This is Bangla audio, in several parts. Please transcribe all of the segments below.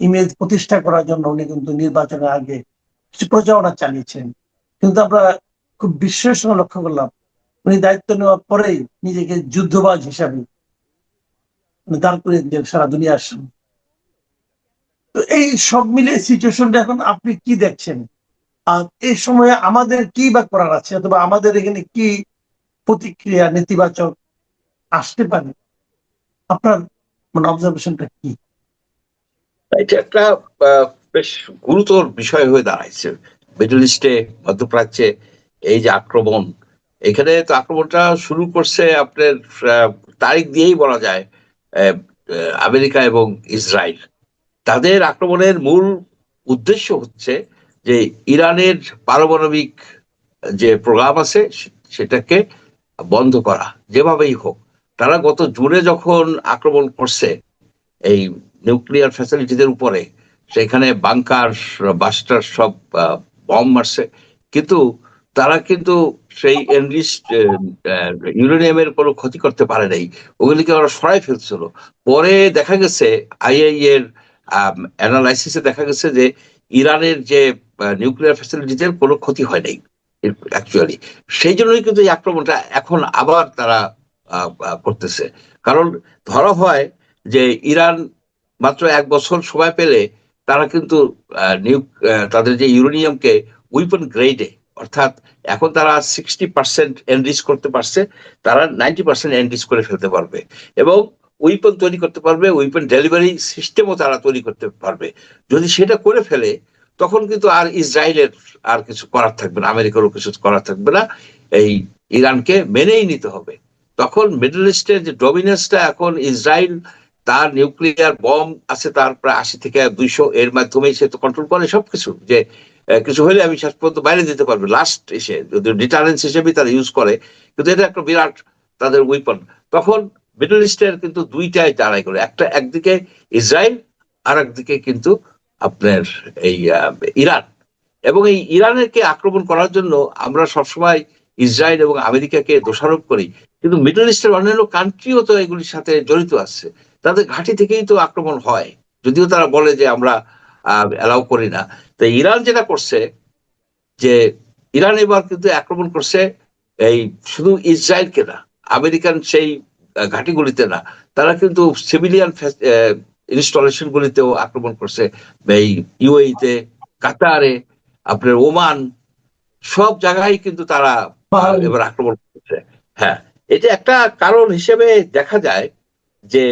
ইমেজ প্রতিষ্ঠা করার জন্য উনি কিন্তু নির্বাচনের আগে কিছু প্রচারণা চালিয়েছেন। কিন্তু আমরা খুব বিস্ময়ের সঙ্গে লক্ষ্য করলাম উনি দায়িত্ব নেওয়ার পরেই নিজেকে যুদ্ধবাজ হিসাবে দাঁড় করে দিলেন সারা দুনিয়ার সামনে। তো এই সব মিলে সিচুয়েশনটা এখন আপনি কি দেখছেন, আর এই সময়ে আমাদের কি বা করার আছে, অথবা আমাদের এখানে কি প্রতিক্রিয়া নেতিবাচক আসতে পারে? আপনার মানে অবজারভেশনটা কি? এটা একটা বেশ গুরুতর বিষয় হয়ে দাঁড়াইছে মিডল ইস্টে, মধ্যপ্রাচ্যে। এই যে আক্রমণ, এখানে তো আক্রমণটা শুরু করছে আপনার তারিখ দিয়েই বলা যায় আমেরিকা এবং ইসরায়েল। তাদের আক্রমণের মূল উদ্দেশ্য হচ্ছে যে ইরানের পারমাণবিক যে প্রোগ্রাম আছে সেটাকে বন্ধ করা যেভাবেই হোক। তারা গত জুনে যখন আক্রমণ করছে এই নিউক্লিয়ার ফ্যাসিলিটিদের উপরে, সেখানে বাংকার বাস্টার সব বম মারছে, কিন্তু তারা কিন্তু সেই এনরিচড ইউরেনিয়ামের কোনো ক্ষতি করতে পারে নাই, ওগুলিকে ওরা সরাই ফেলছিল। পরে দেখা গেছে আইআই এর অ্যানালাইসিসে দেখা গেছে যে ইরানের যে নিউক্লিয়ার ফ্যাসিলিটিদের কোনো ক্ষতি হয় নাই অ্যাকচুয়ালি। সেই জন্যই কিন্তু এই আক্রমণটা এখন আবার তারা করতেছে। কারণ ধরা হয় যে ইরান মাত্র 1 বছর সময় পেলে তারা কিন্তু তাদের যে ইউরেনিয়ামকে উইপন গ্রেডে, অর্থাৎ এখন তারা 60% এনরিচ করতে পারছে, তারা 90% এনরিচ করে ফেলতে পারবে এবং উইপন তৈরি করতে পারবে, উইপন ডেলিভারি সিস্টেমও তারা তৈরি করতে পারবে। যদি সেটা করে ফেলে তখন কিন্তু আর ইসরায়েলের আর কিছু করার থাকবে না, আমেরিকারও কিছু করার থাকবে না, এই ইরানকে মেনেই নিতে হবে। তখন মিডল ইস্টের যে ডমিনেন্সটা এখন ইসরায়েল, তার নিউক্লিয়ার বম আছে তার প্রায় 80 থেকে 200, এর মাধ্যমেই সে তো কন্ট্রোল করে সবকিছু, যে কিছু হলে আমি শেষ পর্যন্ত বাইরে দিতে পারবে লাস্ট এসে, যদি ডিটারেন্স হিসেবে তারা ইউজ করে, কিন্তু এটা একটা বিরাট তাদের উইপন। তখন মিডল ইস্টের কিন্তু দুইটাই দাঁড়াই করে, একটা একদিকে ইসরায়েল আর একদিকে কিন্তু আপনার এই ইরান। এবং এই ইরানকে আক্রমণ করার জন্য আমরা সবসময় ইসরায়েল এবং আমেরিকাকে দোষারোপ করি, কিন্তু মিডল ইস্টের অন্যান্য কান্ট্রিও তো এগুলির সাথে জড়িত আছে, তাদের ঘাঁটি থেকেই তো আক্রমণ হয়, যদিও তারা বলে যে আমরা অ্যালাউ করি না। তো ইরান যেটা করছে, যে ইরান এবার কিন্তু আক্রমণ করছে এই শুধু ইসরায়েলকে না, আমেরিকান সেই ঘাঁটিগুলিতে না, তারা কিন্তু সিভিলিয়ান ইনস্টলেশন গুলিতেও আক্রমণ করছে, এই ইউএইতে, কাতারে, আপনার ওমান, সব জায়গায় কিন্তু তারা এবার আক্রমণ করছে। হ্যাঁ, এটা একটা কারণ হিসেবে দেখা যায় যে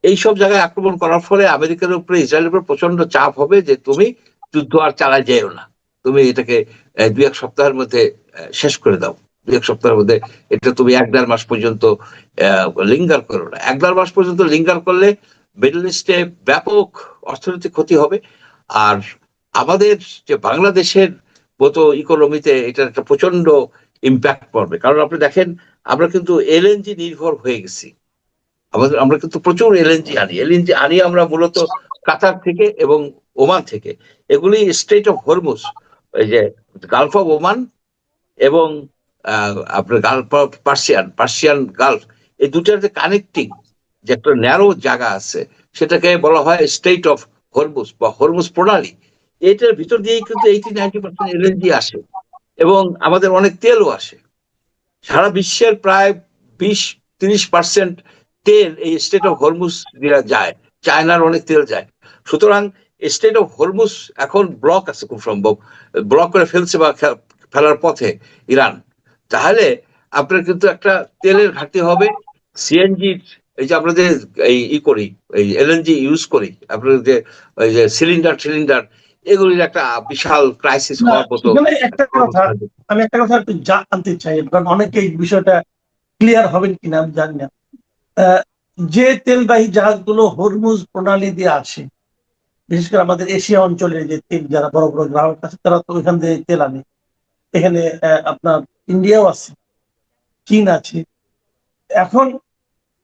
এই সব জায়গায় আক্রমণ করার ফলে আমেরিকার উপরে, ইসরায়েলের উপর প্রচন্ড চাপ হবে যে তুমি যুদ্ধ আর চালায় যেও না, তুমি এটাকে 2-1 সপ্তাহের মধ্যে শেষ করে দাও, 2-1 সপ্তাহের মধ্যে এটা তুমি 1-1.5 মাস পর্যন্ত লিঙ্গার করো না। 1-1.5 মাস পর্যন্ত লিঙ্গার করলে মিডল ইস্টে ব্যাপক অর্থনৈতিক ক্ষতি হবে, আর আমাদের যে বাংলাদেশের মতো ইকোনমিতে এটার একটা প্রচন্ড ইম্প্যাক্ট পড়বে। কারণ আপনি দেখেন আমরা কিন্তু এলএনজি নির্ভর হয়ে গেছি, আমরা কিন্তু প্রচুর এলএনজি আনি আমরা মূলত কাতার থেকে এবং ওমান থেকে। এগুলি স্ট্রেট অফ হরমুজ, এই যে গালফ অফ ওমান এবং আপনার গালফ অফ পার্সিয়ান গালফ, এই দুটার যে কানেক্টিং যে একটা ন্যারো জায়গা আছে, সেটাকে বলা হয় স্টেট অফ হরমুজ বা হরমুজ প্রণালী। এটার ভিতর দিয়েই কিন্তু 80-90% এলএনজি আসে এবং আমাদের অনেক তেলও আসে। সারা বিশ্বের প্রায় 20-30% তেল এই স্টেট অফ হরমুজ দিয়ে যায়, চায়নার অনেক তেল যায়। সুতরাং স্টেট অফ হরমুজ এখন ব্লক আছে, খুব সম্ভব ব্লক করে ফেলছে বা ফেলার পথে ইরান। তাহলে আপনার কিন্তু একটা তেলের ঘাটতি হবে, সিএনজির, এই যে আমরা যে এই করি, এই এলএনজি ইউজ করি, আপনার যে ওই যে সিলিন্ডার এগুলির একটা বিশাল ক্রাইসিস হওয়ার মতো। আমি একটা কথা একটু জানতে চাই, কারণ অনেকে এই বিষয়টা ক্লিয়ার হবেন কিনা আমি জানি না। যে তেলবাহী জাহাজগুলো হরমুজ প্রণালী দিয়ে আসে, বিশেষ করে আমাদের এশিয়া অঞ্চলে যে তেল, যারা বড় বড় গ্রাহক আছে তারা তো ওইখান থেকে তেল আনে। এখানে আপনার ইন্ডিয়াও আছে, চীন আছে। এখন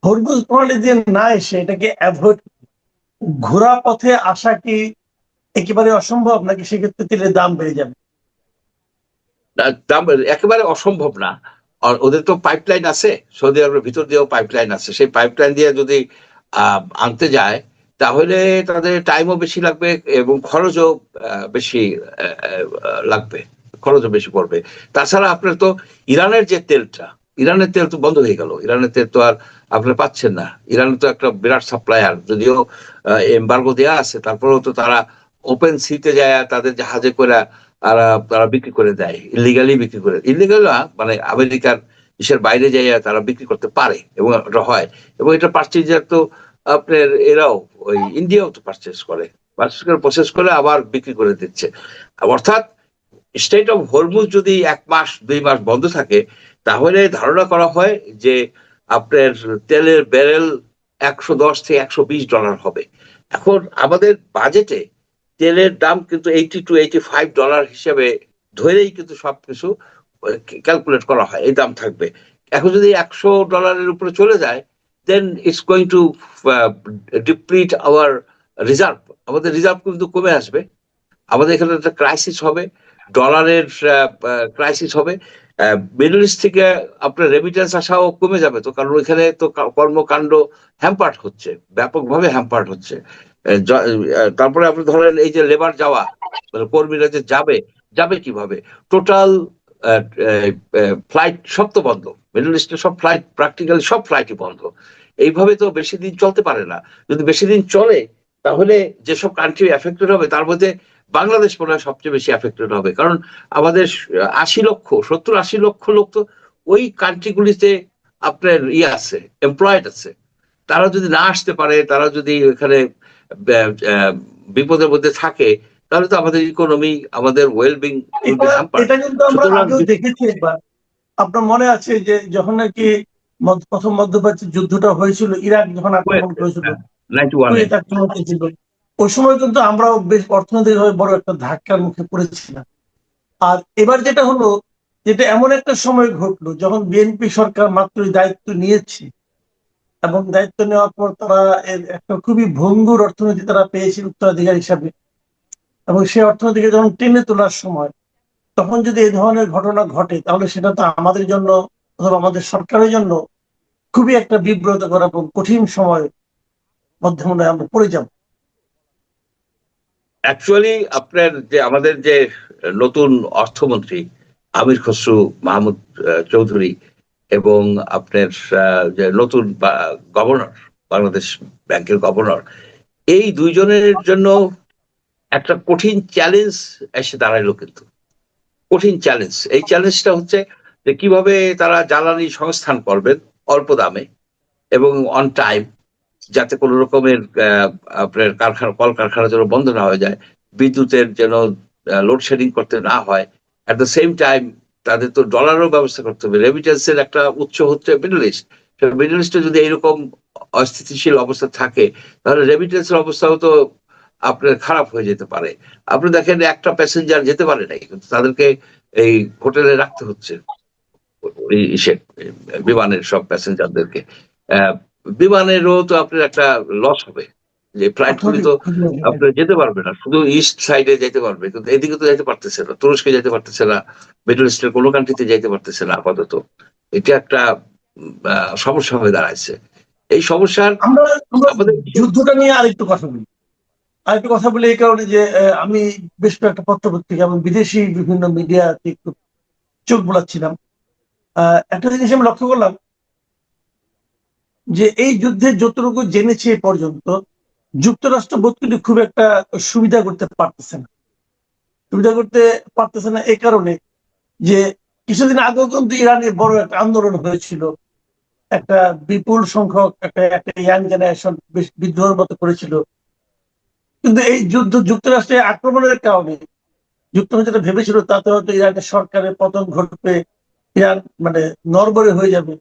হরমুজ প্রণালী দিয়ে না এসে এটাকে অ্যাভয়েড, ঘোরা পথে আসা কি একেবারে অসম্ভব, নাকি সেক্ষেত্রে তেলের দাম বেড়ে যাবে? দাম একেবারে অসম্ভব না, আর ওদের তো পাইপলাইন আছে, সৌদি আরবের ভিতর দিয়েও পাইপলাইন আছে, সেই পাইপলাইন দিয়ে যদি আনতে যায় তাহলে তাদের টাইমও বেশি লাগবে এবং খরচও বেশি লাগবে, খরচও বেশি পড়বে। তাছাড়া আপনার তো ইরানের যে তেলটা, ইরানের তেল তো বন্ধ হয়ে গেল, ইরানের তেল তো আর আপনারা পাচ্ছেন না। ইরান তো একটা বিরাট সাপ্লায়ার, যদিও এমবার্গো দেওয়া আছে, তারপরেও তো তারা ওপেন সিতে যায় তাদের জাহাজে করে তারা বিক্রি করে দেয়, ইলিগালি বিক্রি করে, ইলিগাল মানে আমেরিকার দেশের বাইরে যাইয়া তারা বিক্রি করতে পারে এবং এটা হয়। এবং এটা পারচেজার তো আপনার এরাও ওই ইন্ডিয়াও তো পারচেস করে, প্রসেস করে আবার বিক্রি করে দিচ্ছে। অর্থাৎ স্টেট অফ হরমুজ যদি 1 মাস 2 মাস বন্ধ থাকে, তাহলে ধারণা করা হয় যে আপনার তেলের ব্যারেল $110 থেকে $120 হবে। এখন আমাদের বাজেটে তেলের দাম কিন্তু $80 to $85 হিসেবে ধরেই কিন্তু সবকিছু ক্যালকুলেট করা হয়, এই দাম থাকবে। এখন যদি $100 উপরে চলে যায়, then it's going to deplete our reserve, আমাদের রিজার্ভ কিন্তু কমে আসবে, আমাদের এখানে একটা ক্রাইসিস হবে, ডলারের ক্রাইসিস হবে। মিডল ইস্ট থেকে আপনার রেমিটেন্স আসাও কমে যাবে, তো কারণ ওইখানে তো কর্মকাণ্ড হ্যাম্পার্ড হচ্ছে, ব্যাপকভাবে হ্যাম্পার্ড হচ্ছে। তারপরে আপনি ধরেন এই যে লেবার যাওয়া, মানে কর্মীরা যে যাবে, যাবে কিভাবে? টোটাল ফ্লাইট সব তো বন্ধ, মিডল ইস্টের সব ফ্লাইট, প্র্যাকটিক্যালি সব ফ্লাইটই বন্ধ। এইভাবে তো বেশি দিন চলতে পারে না। যদি বেশি দিন চলে, তাহলে যেসব কান্ট্রি এফেক্টেড হবে তার মধ্যে বাংলাদেশ মনে হয় সবচেয়ে বেশি এফেক্টেড হবে, কারণ আমাদের 70-80 লক্ষ লোক তো ওই কান্ট্রিগুলিতে আপনার আছে, এমপ্লয়েড আছে। তারা যদি না আসতে পারে, তারা যদি এখানে বিপদের মধ্যে থাকে, তাহলে তো আমাদের ইকোনমি, আমাদের ওয়েলবিং এটা কিন্তু আমরা আগেও দেখেছি একবার। আপনার মনে আছে যে যখন নাকি প্রথম মধ্যপ্রাচ্যের যুদ্ধটা হয়েছিল, ইরাক যখন আক্রমণ করেছিল, ওই সময় কিন্তু আমরাও বেশ অর্থনৈতিকভাবে বড় একটা ধাক্কার মুখে পড়েছিলাম। আর এবার যেটা হলো, যেটা এমন একটা সময় ঘটলো যখন বিএনপি সরকার মাত্রই দায়িত্ব নিয়েছে, এবং দায়িত্ব নেওয়ার পর তারা একটা খুবই ভঙ্গুর অর্থনীতি তারা পেয়েছে উত্তরাধিকার হিসাবে, এবং সেই অর্থনীতিকে যখন টেনে তোলার সময় তখন যদি এই ধরনের ঘটনা ঘটে, তাহলে সেটা তো আমাদের জন্য অথবা আমাদের সরকারের জন্য খুবই একটা বিব্রতকর এবং কঠিন সময় মধ্যে মনে আমরা পড়ে যাব। অ্যাকচুয়ালি আপনার যে আমাদের যে নতুন অর্থমন্ত্রী আমির খসরু মাহমুদ চৌধুরী এবং আপনার যে নতুন গভর্নর, বাংলাদেশ ব্যাংকের গভর্নর, এই দুইজনের জন্য একটা কঠিন চ্যালেঞ্জ এসে দাঁড়াইলো। কিন্তু কঠিন চ্যালেঞ্জ, এই চ্যালেঞ্জটা হচ্ছে যে কিভাবে তারা জ্বালানি সংস্থান করবেন অল্প দামে এবং অন টাইম, যাতে কোনো রকমের আপনার কলকারখানা যেন বন্ধ না হয়ে যায়, বিদ্যুতের যেন লোডশেডিং করতে না হয়। অ্যাট দ্য সেম টাইম তাদের তো ডলারও ব্যবস্থা করতে হবে। রেমিটেন্সের একটা উৎস হচ্ছে মিডল ইস্ট। মিডল ইস্টে যদি এইরকম অস্থিতিশীল অবস্থা থাকে, তাহলে রেমিটেন্সের অবস্থাও তো আপনার খারাপ হয়ে যেতে পারে। আপনি দেখেন একটা প্যাসেঞ্জার যেতে পারে নাই, কিন্তু তাদেরকে এই হোটেলে রাখতে হচ্ছে, বিমানের সব প্যাসেঞ্জারদেরকে। বিমানেরও তো আপনার একটা লস হবে, যে ফ্লাইট গুলি তো আপনার যেতে পারবে না, শুধু ইস্ট সাইডে যেতে পারবে, কিন্তু এদিকে তো যেতে পারতেছে না, তুরস্কে যেতে পারতেছে না, মিডল ইস্টের কোনো কান্ট্রিতে যেতে পারতেছে না আপাতত। এটা একটা সমস্যা হয়ে দাঁড়াইছে। এই সমস্যার আমরা যুদ্ধটা নিয়ে আরেকটু কথা বলি এই কারণে যে আমি বেশ কয়েকটা পত্রপত্রিকা এবং বিদেশি বিভিন্ন মিডিয়াতে একটু চোখ বোলাচ্ছিলাম। একটা জিনিস আমি লক্ষ্য করলাম যে এই যুদ্ধে যতটুকু জেনেছে এ পর্যন্ত, যুক্তরাষ্ট্র বোধকরি খুব একটা সুবিধা করতে পারতেছে না এই কারণে যে কিছুদিন আগেও কিন্তু ইরানে বড় একটা আন্দোলন হয়েছিল, একটা বিপুল সংখ্যক একটা ইয়াং জেনারেশন বেশ বিদ্রোহের মতো করেছিল। কিন্তু এই যুদ্ধ যুক্তরাষ্ট্রের আক্রমণের কারণে যুক্তরাষ্ট্র যেটা ভেবেছিল তাতে হয়তো ইরানের সরকারের পতন ঘটবে, ইরান মানে নড়বড়ে হয়ে যাবে,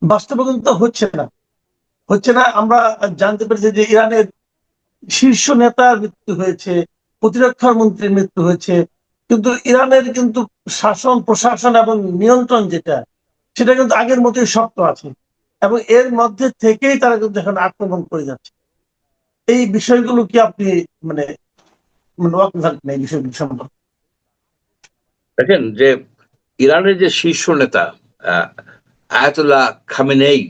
বাস্তবে কিন্তু হচ্ছে না। আমরা জানতে পেরেছি যে ইরানের শীর্ষ নেতার মৃত্যু হয়েছে, প্রতিরক্ষা মন্ত্রীর মৃত্যু হয়েছে, কিন্তু ইরানের কিন্তু শাসন প্রশাসন এবং নিয়ন্ত্রণ সেটা কিন্তু আগের মতোই শক্ত আছে, এবং এর মধ্যে থেকেই তারা কিন্তু এখন আক্রমণ করে যাচ্ছে। এই বিষয়গুলো কি আপনি মানে এই বিষয়গুলো সম্পর্কে দেখেন যে ইরানের যে শীর্ষ নেতা আয়াতুল্লাহ খামেনেই,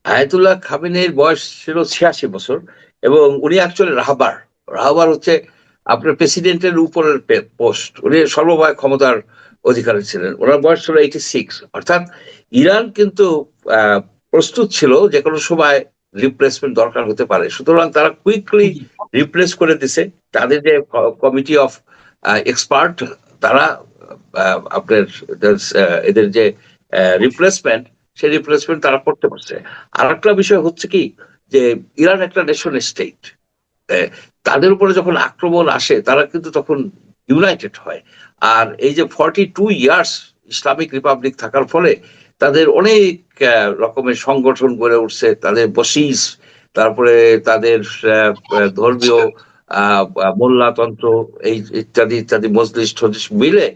আয়াতুল্লাহ খামেনেইর বয়স ছিল 86 বছর, এবং উনি অ্যাকচুয়ালি রাহবার। রাহবার হচ্ছে আপনার প্রেসিডেন্টের উপরের পোস্ট, উনি সর্বময় ক্ষমতার অধিকারী ছিলেন। ওনার বয়স ছিল 86। অর্থাৎ ইরান কিন্তু আহ, প্রস্তুত ছিল যে কোনো সময় রিপ্লেসমেন্ট দরকার হতে পারে, সুতরাং তারা কুইকলি রিপ্লেস করে দিছে। তাদের যে কমিটি অফ এক্সপার্ট, তারা আপনার এদের যে রিপ্লেসমেন্ট, সেই রিপ্লেসমেন্ট তারা করতে পারছে। আর একটা বিষয় হচ্ছে কি, যে ইরান একটা নেশন স্টেট, তাদের উপরে যখন আক্রমণ আসে তারা কিন্তু তখন ইউনাইটেড হয়। আর এই যে 42 ইয়ার্স ইসলামিক রিপাবলিক থাকার ফলে তাদের অনেক রকমের সংগঠন গড়ে উঠছে, তাদের বসিস, তারপরে তাদের ধর্মীয় মোল্লাতন্ত্র, এই ইত্যাদি ইত্যাদি মজলিস টজলিস মিলে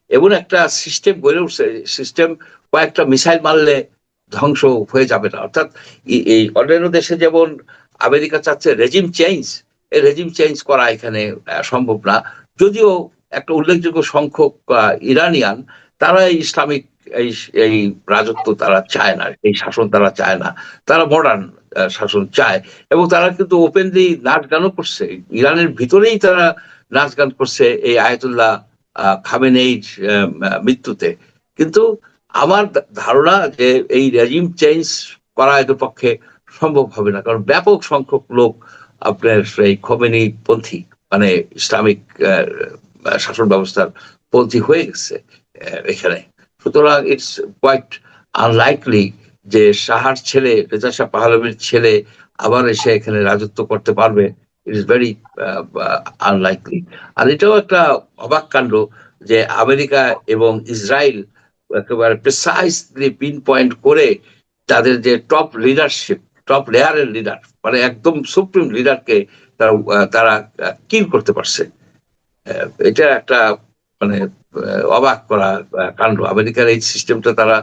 এমন একটা সিস্টেম গড়ে উঠছে। সিস্টেম কয়েকটা মিসাইল মারলে ধ্বংস হয়ে যাবে না। অর্থাৎ এই অন্যান্য দেশে যেমন আমেরিকা চাচ্ছে রেজিম চেঞ্জ, এই রেজিম চেঞ্জ করা এখানে সম্ভব না। যদিও একটা উল্লেখযোগ্য সংখ্যক ইরানিয়ান, তারা এই ইসলামিক এই এই রাজত্ব তারা চায় না, এই শাসন তারা চায় না, তারা মডার্ন শাসন চায়। এবং তারা কিন্তু ওপেনলি নাচ গানও করছে, ইরানের ভিতরেই তারা নাচ গান করছে এই আয়াতুল্লাহ খামেনেইর মৃত্যুতে। কিন্তু আমার ধারণা যে এই রেজিম চেঞ্জ করা এদের পক্ষে সম্ভব হবে না, কারণ ব্যাপক সংখ্যক লোক আপনার এই খোমেনি পন্থী, মানে ইসলামিক শাসন ব্যবস্থার পন্থী হয়ে গেছে এখানে। সুতরাং ইটস কোয়াইট আনলাইকলি যে শাহর ছেলে, রেজা শাহ পাহলভির ছেলে আবার এসে এখানে রাজত্ব করতে পারবে। ইট ইস ভেরি আনলাইকলি। আর এটাও একটা অবাক কাণ্ড যে আমেরিকা এবং ইসরায়েল একেবারে প্রিসাইসলি পিন পয়েন্ট করে তাদের যে টপ লিডারশিপ, টপ লেয়ারের লিডার, মানে একদম সুপ্রিম লিডারকে তারা কিল করতে পারছে। এটা একটা মানে অবাক করা কাণ্ড। আমেরিকার এই সিস্টেমটা তারা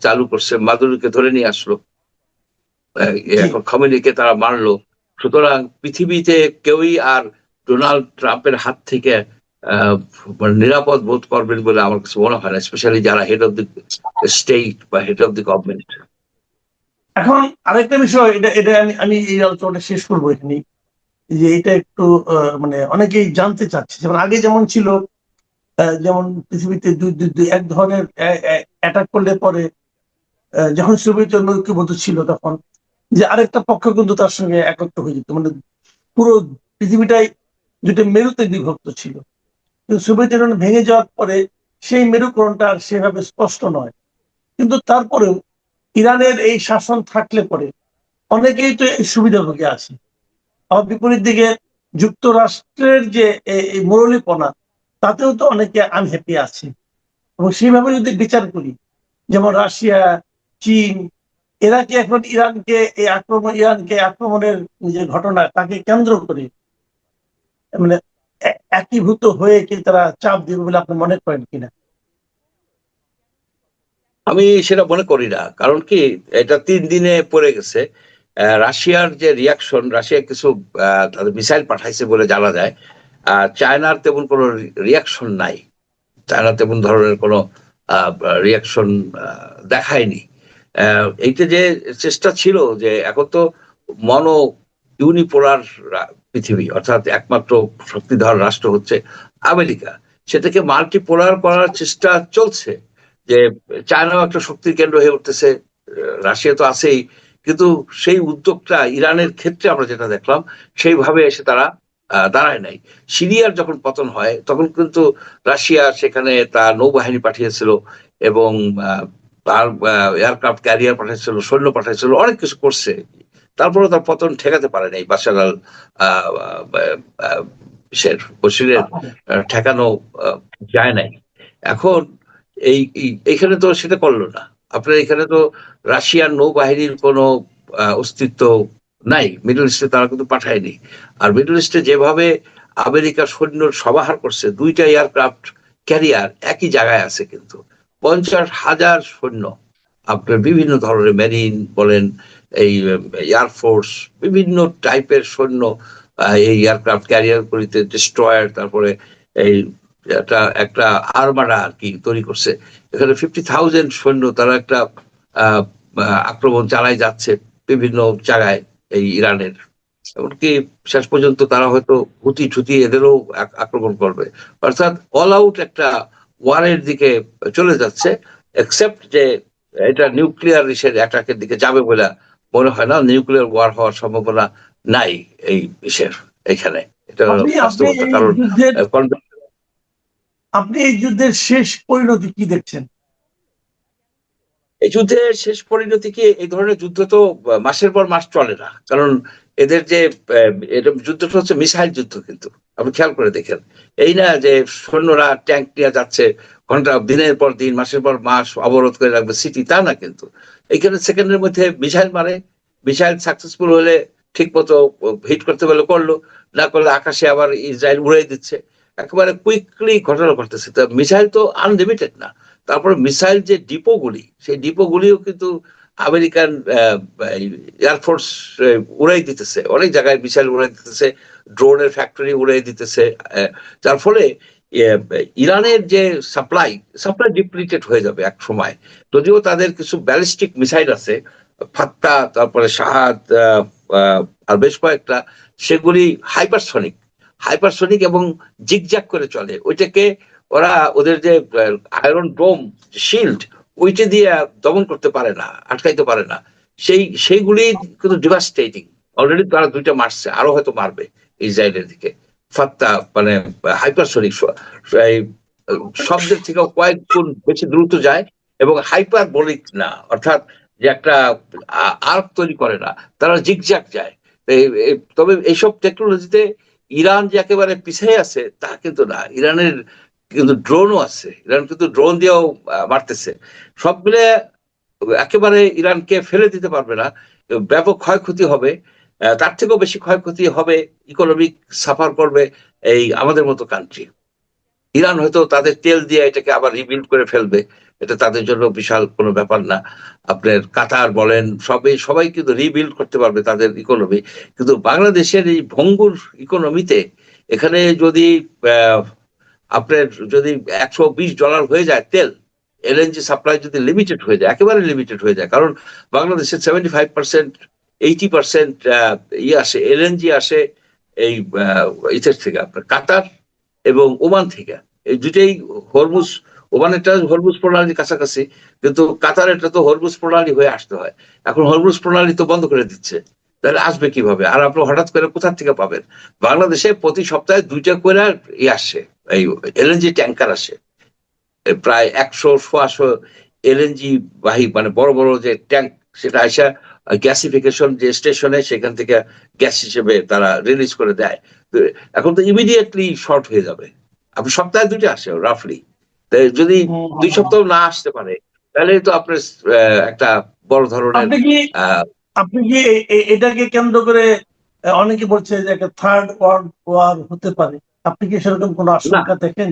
চালু করছে, মাদুরোকে ধরে নিয়ে আসলো, এখন খমেনিকে তারা মারলো। সুতরাং পৃথিবীতে কেউই আর ডোনাল্ড ট্রাম্পের হাত থেকে মানে নিরাপদ বোধ করবেন বলে আমার কাছে মনে হয় না, স্পেশালি যারা হেড অফ দি স্টেট বা হেড অফ দি গভর্নমেন্ট। এখন আরেকটা বিষয়, এটা এটা আমি এই আলোচনাটা শেষ করবো এখানে, যে এটা একটু মানে অনেকেই জানতে চাচ্ছে। যেমন আগে যেমন ছিল, যেমন পৃথিবীতে এক ধরনের অ্যাটাক করলে পরে, যখন সোভিয়েত ইউনিয়ন ঐক্যবদ্ধ ছিল তখন যে আরেকটা পক্ষ কিন্তু তার সঙ্গে একত্র হয়ে যেত, মানে পুরো পৃথিবীটাই দুটো মেরুতে বিভক্ত ছিল। কিন্তু সোভিয়েত ইউনিয়ন ভেঙে যাওয়ার পরে সেই মেরুকরণটা আর সেভাবে স্পষ্ট নয়। কিন্তু তারপরেও ইরানের এই শাসন থাকলে পরে অনেকেই তো এই সুবিধাভোগী আছে। আবার বিপরীত দিকে যুক্তরাষ্ট্রের যে এই মুরলীপনা, তাতেও তো অনেকে আনহ্যাপি আছে। এবং সেইভাবে যদি বিচার করি, যেমন রাশিয়া, চীন, এরা কি এখন ইরানকে আক্রমণের যে ঘটনা, তাকে কেন্দ্র করে মানে একীভূত হয়ে কি তারা চাপ দেবে বলে আপনি মনে করেন কিনা? আমি সেটা মনে করি না, কারণ কি, এটা 3 দিনে পড়ে গেছে। রাশিয়ার যে রিয়াকশন, রাশিয়া কিছু তাদের মিসাইল পাঠাইছে বলে জানা যায়। চায়নার তেমন কোনো রিয়াকশন নাই, চায়না তেমন ধরনের কোনো রিয়াকশন দেখায়নি। এইটা যে চেষ্টা ছিল যে এখন তো মনো ইউনিপোলার পৃথিবী, অর্থাৎ একমাত্র শক্তিধর রাষ্ট্র হচ্ছে আমেরিকা, সেটাকে মাল্টিপোলার করার চেষ্টা চলছে। যে চায়নাও একটা শক্তির কেন্দ্র হয়ে উঠতেছে, রাশিয়া তো আছেই, কিন্তু সেই উদ্যোগটা ইরানের ক্ষেত্রে আমরা যেটা দেখলাম সেইভাবে এসে তারা দাঁড়ায় নাই। সিরিয়ার যখন পতন হয় তখন কিন্তু রাশিয়া সেখানে তার নৌবাহিনী পাঠিয়েছিল এবং তার এয়ারক্রাফট ক্যারিয়ার পাঠাইছিল, সৈন্য পাঠাইছিল, অনেক কিছু করছে। তারপরে তার পতন ঠেকাতে পারে নাই বাশার আল বশিরের ঠেকানো যায় নাই। এখন এইখানে তো সেটা করলো না। আপনার এখানে তো রাশিয়ার নৌবাহিনীর কোনো অস্তিত্ব নাই, মিডল ইস্টে তারা কিন্তু পাঠায়নি। আর মিডল ইস্টে যেভাবে আমেরিকা সৈন্য সমাহার করছে, 2টা এয়ারক্রাফট ক্যারিয়ার একই জায়গায় আছে, কিন্তু 50,000 সৈন্য, আপনার বিভিন্ন ধরনের মেরিন বলেন, এই এয়ারফোর্স, বিভিন্ন টাইপের সৈন্য এই এয়ারক্রাফট ক্যারিয়ার গুলিতে, ডিস্ট্রয়ার, তারপরে এই একটা আর্মাডা আর কি তৈরি করছে। এখানে 50,000 সৈন্য, তারা একটা আক্রমণ চালাই যাচ্ছে বিভিন্ন জায়গায় এই ইরানের। এমনকি শেষ পর্যন্ত তারা হয়তো হুতি ঠুতি এদেরও আক্রমণ করবে। অর্থাৎ অল আউট একটা ওয়ারের দিকে চলে যাচ্ছে, এক্সেপ্ট যে এটা নিউক্লিয়ার অ্যাটাকের দিকে যাবে বলে মনে হয় না। নিউক্লিয়ার ওয়ার হওয়ার সম্ভাবনা নাই এই বিষয়ের এখানে, এটা আপনি আপনি বাস্তবতা। এই কারণ যুদ্ধের আপনি এই যুদ্ধের শেষ পরিণতি কি দেখছেন? এই যুদ্ধের শেষ পরিণতি কি, এই ধরনের যুদ্ধ তো মাসের পর মাস চলে না। কারণ এদের যে এটা যুদ্ধটা হচ্ছে মিসাইল যুদ্ধ, কিন্তু আপনি খেয়াল করে দেখেন, এই না যে সৈন্যরা ট্যাঙ্ক নিয়ে যাচ্ছে ঘন্টা দিনের পর দিন মাসের পর মাস অবরোধ করে রাখবে সিটি, তা না। কিন্তু এইখানে সেকেন্ডের মধ্যে মিসাইল মারে, মিসাইল সাকসেসফুল হলে ঠিক মতো হিট করতে পারলে করলো, না করলে আকাশে আবার ইসরায়েল উড়াই দিচ্ছে। একেবারে কুইকলি ঘটনা ঘটতেছে। তা মিসাইল তো আনলিমিটেড না। তারপরে মিসাইল যে ডিপোগুলি, সেই ডিপোগুলিও কিন্তু আমেরিকান এয়ারফোর্স উড়াই দিতেছে, অনেক জায়গায় মিসাইল উড়াই দিতেছে, ড্রোনের ফ্যাক্টরি উড়াই দিতেছে। যার ফলে ইরানের যে সাপ্লাই ডিপ্লিটেড হয়ে যাবে এক সময়। যদিও তাদের কিছু ব্যালিস্টিক মিসাইল আছে, ফাত্তা, তারপরে শাহাদ, আর বেশ কয়েকটা, সেগুলি হাইপারসনিক এবং জিগজ্যাগ করে চলে। ওইটাকে ওরা ওদের যে আয়রন ডোম শিল্ড, ওইটা দিয়ে দমন করতে পারে না, আটকাইতে পারে না। সেইগুলি কিন্তু ডিভাস্টেটিং। অলরেডি তারা 2টা মারছে, আরো হয়তো মারবে ইসরায়েলের দিকে। ফাত্তা মানে হাইপারসনিক, শব্দের থেকেও কয়েক গুণ বেশি দ্রুত যায়, এবং হাইপারবলিক না, অর্থাৎ যে একটা আর্ক তৈরি করে না, তারা জিগজ্যাগ যায়। তবে এইসব টেকনোলজিতে ইরান যে একেবারে পিছিয়ে আছে তা কিন্তু না। ইরানের কিন্তু ড্রোনও আছে, ইরান কিন্তু ড্রোন দিয়েও মারতেছে। সব মিলে একেবারে ইরানকে ফেলে দিতে পারবে না, ব্যাপক ক্ষয়ক্ষতি হবে। তার থেকেও বেশি ক্ষয়ক্ষতি হবে, ইকোনমিক সাফার করবে এই আমাদের মতো কান্ট্রি। ইরান হয়তো তাদের তেল দিয়ে এটাকে আবার রিবিল্ড করে ফেলবে, এটা তাদের জন্য বিশাল কোনো ব্যাপার না। আপনার কাতার বলেন, সবাই কিন্তু রিবিল্ড করতে পারবে তাদের ইকোনমি। কিন্তু বাংলাদেশের এই ভঙ্গুর ইকোনমিতে এখানে যদি আপনার যদি $120 হয়ে যায় তেল, এলএনজি সাপ্লাই যদি লিমিটেড হয়ে যায়, একেবারে লিমিটেড হয়ে যায়, কারণ বাংলাদেশের 75%, 80% আসে, এলএনজি আসে এই ইসের থেকে, আপনার কাতার এবং ওমান থেকে। এই দুটেই হরমুজ, ওমানেরটা হরমুজ প্রণালীর কাছাকাছি, কিন্তু কাতারেরটা তো হরমুজ প্রণালী হয়ে আসতে হয়। এখন হরমুজ প্রণালী তো বন্ধ করে দিচ্ছে, তাহলে আসবে কিভাবে? আর আপনি হঠাৎ করে কোথা থেকে পাবেন? বাংলাদেশে প্রতি সপ্তাহে 2টা করে আসে, এই এলএনজি ট্যাঙ্কার আসে, প্রায় 100-150 এলএনজি বাহী, মানে বড় বড় যে ট্যাঙ্ক, সেটা আসা গ্যাসিফিকেশন যে স্টেশনে, সেখান থেকে গ্যাস হিসেবে তারা রিলিজ করে দেয়। এখন তো ইমিডিয়েটলি শর্ট হয়ে যাবে। আপনি সপ্তাহে 2টা আসে রাফলি, যদি 2 সপ্তাহ না আসতে পারে, তাহলে তো আপনার একটা বড় ধরনের আপনি কি এটাকে কেন্দ্র করে অনেকে বলছে যে একটা থার্ড ওয়ার্ল্ড ওয়ার হতে পারে? আপনি কি সেরকম কোনো আশঙ্কা দেখেন?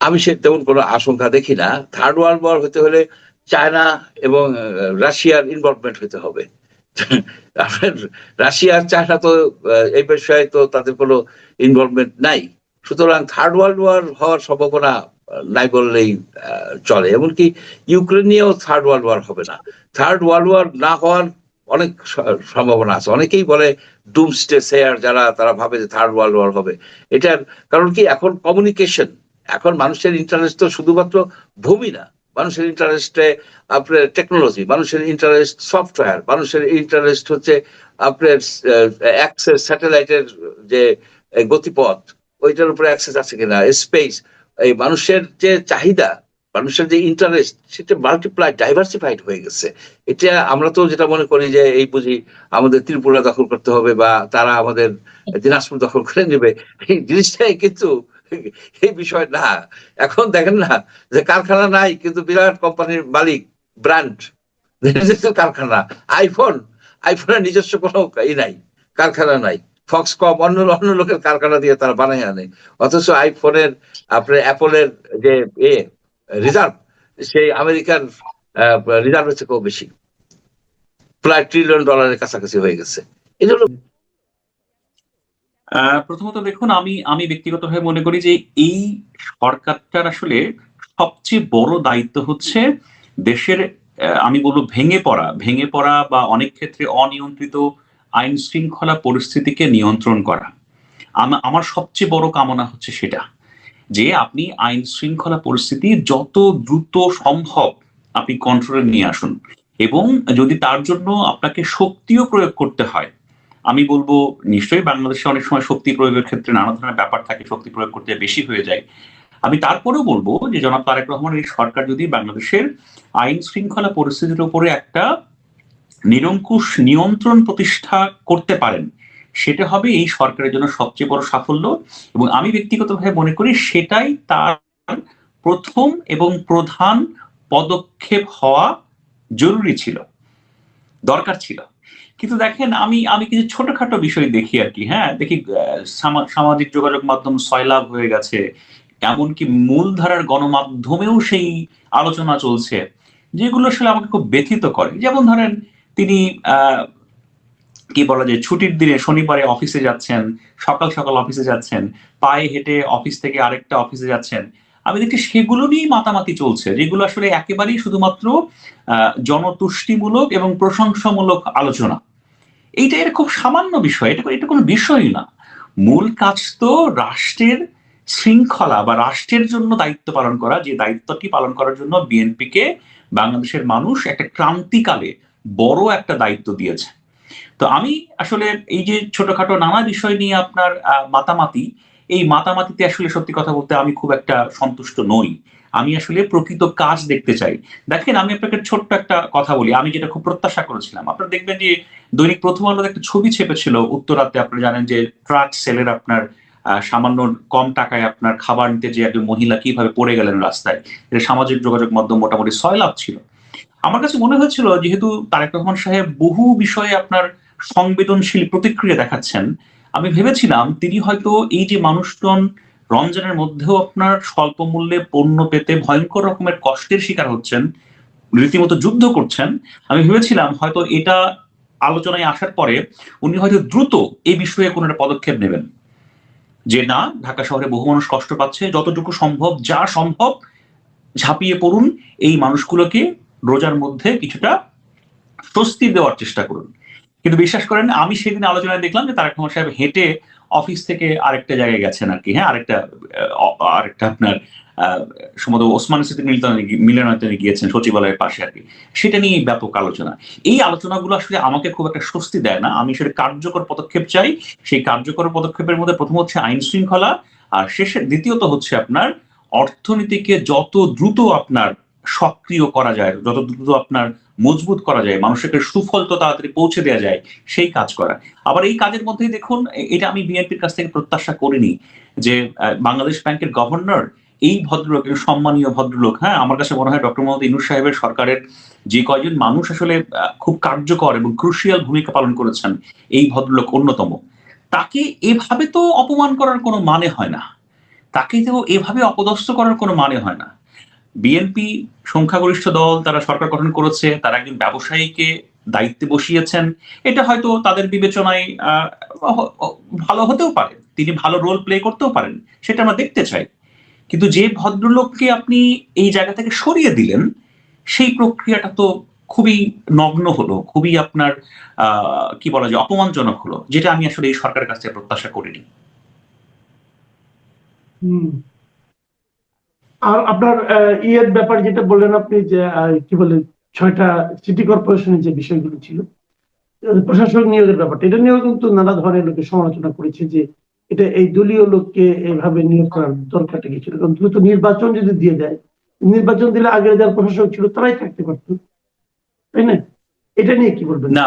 আমি তেমন কোনো আশঙ্কা দেখি না। থার্ড ওয়ার্ল্ড ওয়ার হতে হলে চায়না এবং রাশিয়ার ইনভলভমেন্ট হতে হবে। রাশিয়া আর চায়না তো এই বিষয়ে তো তাদের কোনো ইনভলভমেন্ট নাই। সুতরাং থার্ড ওয়ার্ল্ড ওয়ার হওয়ার সম্ভাবনা নাই বললেই চলে। এমনকি ইউক্রেন নিয়েও থার্ড ওয়ার্ল্ড ওয়ার হবে না। থার্ড ওয়ার্ল্ড ওয়ার না হওয়ার অনেক সম্ভাবনা আছে। অনেকেই বলে ডুমসডে সেয়ার যারা, তারা ভাবে যে থার্ড ওয়ার্ল্ড ওয়ার হবে। এটার কারণ কি, এখন কমিউনিকেশন, এখন মানুষের ইন্টারেস্ট তো শুধুমাত্র ভূমি না, মানুষের ইন্টারেস্টে আপনার টেকনোলজি, মানুষের ইন্টারেস্ট সফটওয়্যার, মানুষের ইন্টারেস্ট হচ্ছে আপনার অ্যাক্সেস, স্যাটেলাইটের যে গতিপথ, ওইটার উপরে অ্যাক্সেস আছে কিনা, স্পেস। এই মানুষের যে চাহিদা, মানুষের যে ইন্টারেস্ট, সেটা মাল্টিপ্লাই, ডাইভার্সিফাইড হয়ে গেছে। এটা আমরা তো যেটা মনে করি যে এই বুঝি আমাদের ত্রিপুরা দখল করতে হবে বা তারা আমাদের দিনাজপুর দখল করে নেবে, এই জিনিসটাই কিন্তু এই বিষয় না। এখন দেখেন না যে কারখানা নাই, কিন্তু বিরাট কোম্পানির মালিক, ব্র্যান্ড, কারখানা। আইফোনের নিজস্ব কোনো নাই, কারখানা নাই। ফক্সকম অন্য লোকের কারখানা দিয়ে তারা বানাই আনে, অথচ আইফোনের আপনার অ্যাপলের যে রিজার্ভ, সেই আমেরিকার রিজার্ভের থেকেও বেশি, প্রায় $1 ট্রিলিয়ন কাছাকাছি হয়ে গেছে। এটা হলো প্রথমত দেখুন, আমি ব্যক্তিগতভাবে মনে করি যে এই সরকারটার আসলে সবচেয়ে বড় দায়িত্ব হচ্ছে দেশের, আমি বলবো ভেঙে পড়া বা অনেক ক্ষেত্রে অনিয়ন্ত্রিত আইন শৃঙ্খলা পরিস্থিতিকে নিয়ন্ত্রণ করা। আমার সবচেয়ে বড় কামনা হচ্ছে সেটা, যে আপনি আইন শৃঙ্খলা পরিস্থিতি যত দ্রুত সম্ভব আপনি কন্ট্রোলে নিয়ে আসুন, এবং যদি তার জন্য আপনাকে শক্তিও প্রয়োগ করতে হয়, আমি বলবো নিশ্চয়ই বাংলাদেশে অনেক সময় শক্তি প্রয়োগের ক্ষেত্রে নানা ধরনের ব্যাপার থাকে, শক্তি প্রয়োগ করতে বেশি হয়ে যায়। আমি তারপরেও বলবো যে জনাব তারেক রহমানের এই সরকার যদি বাংলাদেশের আইন শৃঙ্খলা পরিস্থিতির উপরে একটা নিরঙ্কুশ নিয়ন্ত্রণ প্রতিষ্ঠা করতে পারেন, সেটা হবে এই সরকারের জন্য সবচেয়ে বড় সাফল্য। এবং আমি ব্যক্তিগতভাবে মনে করি সেটাই তার প্রথম এবং প্রধান পদক্ষেপ হওয়া জরুরি ছিল, দরকার ছিল। কিন্তু দেখেন, আমি আমি কিছু ছোটখাটো বিষয় দেখি আর কি, হ্যাঁ দেখি সামাজিক যোগাযোগ মাধ্যম সয়লাভ হয়ে গেছে, এমনকি মূলধারার গণমাধ্যমেও সেই আলোচনা চলছে, যেগুলো আসলে আমাকে খুব ব্যথিত করে। যেমন ধরেন, তিনি কি বলা যায়, ছুটির দিনে শনিবারে অফিসে যাচ্ছেন, সকাল সকাল অফিসে যাচ্ছেন, পায়ে হেঁটে অফিস থেকে আরেকটা অফিসে যাচ্ছেন। আমি দেখছি সেগুলো নিয়েই মাতামাতি চলছে, যেগুলো আসলে একেবারেই শুধুমাত্র জনতুষ্টিমূলক এবং প্রশংসামূলক আলোচনা। এইটা এটা খুব সামান্য বিষয়, এটা এটা কোনো বিষয়ই না। মূল কাজ তো রাষ্ট্রের শৃঙ্খলা বা রাষ্ট্রের জন্য দায়িত্ব পালন করা, যে দায়িত্বটি পালন করার জন্য বিএনপিকে বাংলাদেশের মানুষ একটা ক্রান্তিকালে বড় একটা দায়িত্ব দিয়েছে। তো আমি আসলে এই যে ছোটখাটো নানা বিষয় নিয়ে আপনার মাতামাতি, এই মাতামাতিতে আসলে সত্যি কথা বলতে আমি খুব একটা সন্তুষ্ট নই। আমি আসলে প্রকৃত কাজ দেখতে চাই। দেখেন, আমি আপনাকে ছোট্ট একটা কথা বলি, আমি যেটা খুব প্রত্যাশা করেছিলাম। আপনারা দেখবেন যে দৈনিক প্রথম আলোতে একটা ছবি ছেপেছিল উত্তরাতে, আপনারা জানেন যে ট্রাক সেলের আপনার সামান্য কম টাকায় আপনার খাবার নিতে যে একজন মহিলা কিভাবে পড়ে গেলেন রাস্তায়। এটা সামাজিক যোগাযোগ মাধ্যম মোটামুটি সয়লাভ ছিল। আমার কাছে মনে হয়েছিল, যেহেতু তারেক রহমান সাহেব বহু বিষয়ে আপনার সংবেদনশীল প্রতিক্রিয়া দেখাচ্ছেন, আমি ভেবেছিলাম তিনি হয়তো এই যে মানুষজন রমজানের মধ্যেও আপনার স্বল্প মূল্যে পণ্য পেতে ভয়ঙ্কর রকমের কষ্টের শিকার হচ্ছেন, রীতিমতো যুদ্ধ করছেন, আমি ভেবেছিলাম হয়তো এটা আলোচনায় আসার পরে উনি হয়তো দ্রুত এই বিষয়ে কোনো একটা পদক্ষেপ নেবেন, যে না, ঢাকা শহরে বহু মানুষ কষ্ট পাচ্ছে, যতটুকু সম্ভব, যা সম্ভব ঝাঁপিয়ে পড়ুন, এই মানুষগুলোকে রোজার মধ্যে কিছুটা স্বস্তি দেওয়ার চেষ্টা করুন। কিন্তু বিশ্বাস করেন, আমি সেদিন আলোচনায় দেখলাম যে তারেক রহমান সাহেব হেঁটে অফিস থেকে আরেকটা জায়গায় গেছেন আর কি, হ্যাঁ আরেকটা আপনার সম্ভবত ওসমান স্মৃতি মিলনায়তনে গিয়েছেন, সচিবালয়ের পাশে আর কি। সেটা নিয়ে ব্যাপক আলোচনা। এই আলোচনাগুলো আসলে আমাকে খুব একটা স্বস্তি দেয় না। আমি সেটা কার্যকর পদক্ষেপ চাই। সেই কার্যকর পদক্ষেপের মধ্যে প্রথম হচ্ছে আইন শৃঙ্খলা, আর শেষে দ্বিতীয়ত হচ্ছে আপনার অর্থনীতিকে যত দ্রুত আপনার সক্রিয় করা যায়, যত দ্রুত আপনার মজবুত করা যায়, মানুষের সুফল তো তাড়াতাড়ি পৌঁছে দেওয়া যায়, সেই কাজ করা। আবার এই কাজের মধ্যেই দেখুন, এটা আমি বিএনপির কাছ থেকে প্রত্যাশা করিনি যে বাংলাদেশ ব্যাংকের গভর্নর এই ভদ্রলোক, সম্মানীয় ভদ্রলোক, হ্যাঁ আমার কাছে মনে হয় ডক্টর মোহাম্মদ ইউনূস সাহেবের সরকারের যে কয়জন মানুষ আসলে খুব কার্যকর এবং ক্রুশিয়াল ভূমিকা পালন করেছেন, এই ভদ্রলোক অন্যতম। তাকে এভাবে তো অপমান করার কোনো মানে হয় না, তাকে তো এভাবে অপদস্থ করার কোনো মানে হয় না। বিএনপি সংখ্যাগরিষ্ঠ দল, তারা সরকার গঠন করেছে, তারা একজন ব্যবসায়ীকে দায়িত্বে বসিয়েছেন। এটা হয়তো তাদের বিবেচনায় ভালো হতেও পারে, তিনি ভালো রোল প্লে করতেও পারেন, সেটা আমরা দেখতে চাই। কিন্তু যে ভদ্রলোককে আপনি এই জায়গা থেকে সরিয়ে দিলেন, সেই প্রক্রিয়াটা তো খুবই নগ্ন হলো, খুবই আপনার কি বলা যায়, অপমানজনক হলো, যেটা আমি আসলে এই সরকারের কাছ থেকে প্রত্যাশা করিনি। আর আপনার ইয়ের ব্যাপার যেটা বললেন আপনি, যে কি বলে 6টা সিটি কর্পোরেশনের যে বিষয়গুলো ছিল, প্রশাসক নিয়োগের ব্যাপারটা, এটা নিয়েও কিন্তু নানা ধরনের লোকে সমালোচনা করেছে যে এটা এই দলীয় লোককে এইভাবে নিয়োগ করার দরকারটা কি ছিল। কারণ দ্রুত নির্বাচন যদি দিয়ে দেয়, নির্বাচন দিলে আগে যারা প্রশাসক ছিল তারাই থাকতে পারতো, তাই না? এটা নিয়ে কি বলবেন? না,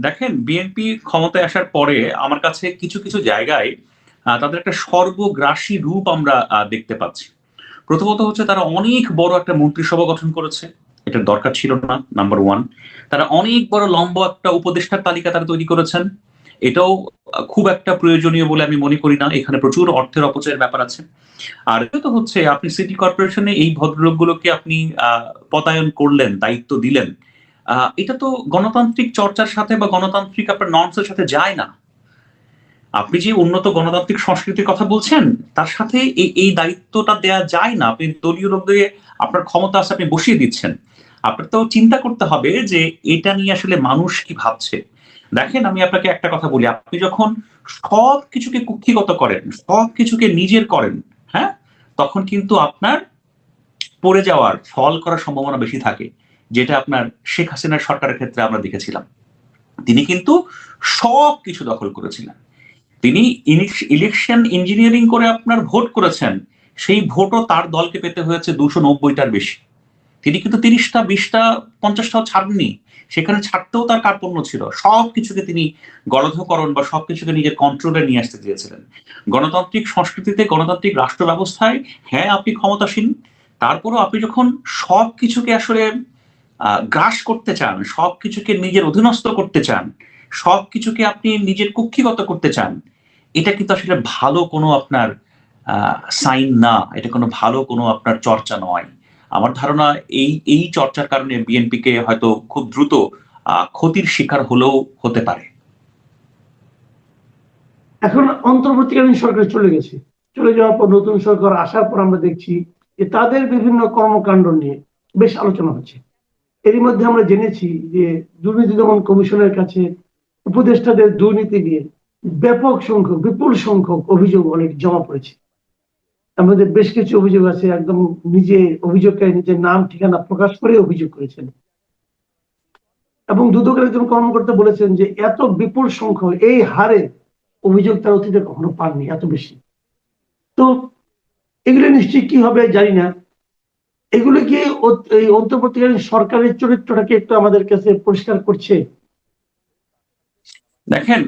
দেখেন বিএনপি ক্ষমতায় আসার পরে আমার কাছে কিছু কিছু জায়গায় তাদের একটা সর্বগ্রাসী রূপ আমরা দেখতে পাচ্ছি। প্রথমত হচ্ছে, তারা অনেক বড় একটা মন্ত্রিসভা গঠন করেছে, এটার দরকার ছিল না, নাম্বার ওয়ান। তারা অনেক বড় লম্বা একটা উপদেষ্টার তালিকা তারা তৈরি করেছেন, এটাও খুব একটা প্রয়োজনীয় বলে আমি মনে করি না, এখানে প্রচুর অর্থের অপচয়ের ব্যাপার আছে। আর তো হচ্ছে, আপনি সিটি কর্পোরেশনে এই ভদ্রলোকগুলোকে আপনি পতায়ন করলেন, দায়িত্ব দিলেন, এটা তো গণতান্ত্রিক চর্চার সাথে বা গণতান্ত্রিক আপনার নর্মসের সাথে যায় না। আপনি যে উন্নত গণতান্ত্রিক সংস্কৃতির কথা বলছেন, তার সাথে এই দায়িত্বটা দেয়া যায় না। আপনি দলীয় লোকদের, আপনার ক্ষমতা আছে, আপনি বসিয়ে দিচ্ছেন। আপনার তো চিন্তা করতে হবে যে এটা নিয়ে আসলে মানুষ কি ভাবছে। দেখেন, আমি আপনাকে একটা কথা বলি, আপনি যখন সব কিছুকে কুক্ষিগত করেন, সব কিছুকে নিজের করেন, হ্যাঁ, তখন কিন্তু আপনার পড়ে যাওয়ার, ফল করার সম্ভাবনা বেশি থাকে, যেটা আপনার শেখ হাসিনার সরকারের ক্ষেত্রে আমরা দেখেছিলাম। তিনি কিন্তু সব কিছু দখল করেছিলেন। তিনি ইলেকশন ইঞ্জিনিয়ারিং করে আপনার ভোট করেছেন, সেই ভোটও তার দলকে পেতে হয়েছে 290টার বেশি। তিনি কিন্তু 30টা 20টা 50টাও ছাড়েননি, সেখানে ছাড়তেও তার কার্পণ্য ছিল। সবকিছুকে তিনি গণধকরণ বা সবকিছুকে নিজের কন্ট্রোলে নিয়ে আসতে চেয়েছিলেন। গণতান্ত্রিক সংস্কৃতিতে, গণতান্ত্রিক রাষ্ট্র ব্যবস্থায় হ্যাঁ আপনি ক্ষমতাসীন, তারপরও আপনি যখন সবকিছুকে আসলে গ্রাস করতে চান, সবকিছুকে নিজের অধীনস্থ করতে চান, সবকিছুকে আপনি নিজের কুক্ষিগত করতে চান, এটা কিন্তু আসলে ভালো কোনো আপনার সাইন না, এটা কোনো ভালো কোনো আপনার চর্চা নয়। আমার ধারণা এই এই চর্চার কারণে বিএনপিকে হয়তো খুব দ্রুত ক্ষতির শিকার হলেও হতে পারে। এখন অন্তর্বর্তীকালীন সরকার চলে গেছে, চলে যাওয়ার পর নতুন সরকার আসার পর আমরা দেখছি যে তাদের বিভিন্ন কর্মকাণ্ড নিয়ে বেশ আলোচনা হচ্ছে। এরই মধ্যে আমরা জেনেছি যে দুর্নীতি দমন কমিশনের কাছে উপদেষ্টাদের দুর্নীতি নিয়ে ব্যাপক সংখ্যক, বিপুল সংখ্যক অভিযোগ অনেক জমা পড়েছে। আমাদের বেশ কিছু অভিযোগ আছে, একদম নিজে অভিযোগকারী নিজের নাম ঠিকানা প্রকাশ করে অভিযোগ করেছেন, এবং দুদকের একজন কর্মকর্তা বলেছেন যে এত বিপুল সংখ্যক, এই হারে অভিযোগ তার অতীতে কখনো পাননি, এত বেশি। তো এগুলো নিশ্চয়ই কি হবে জানি না। এগুলো কি এই অন্তর্বর্তীকালীন সরকারের চরিত্রটাকে একটু আমাদের কাছে পরিষ্কার করছে? দেখেন,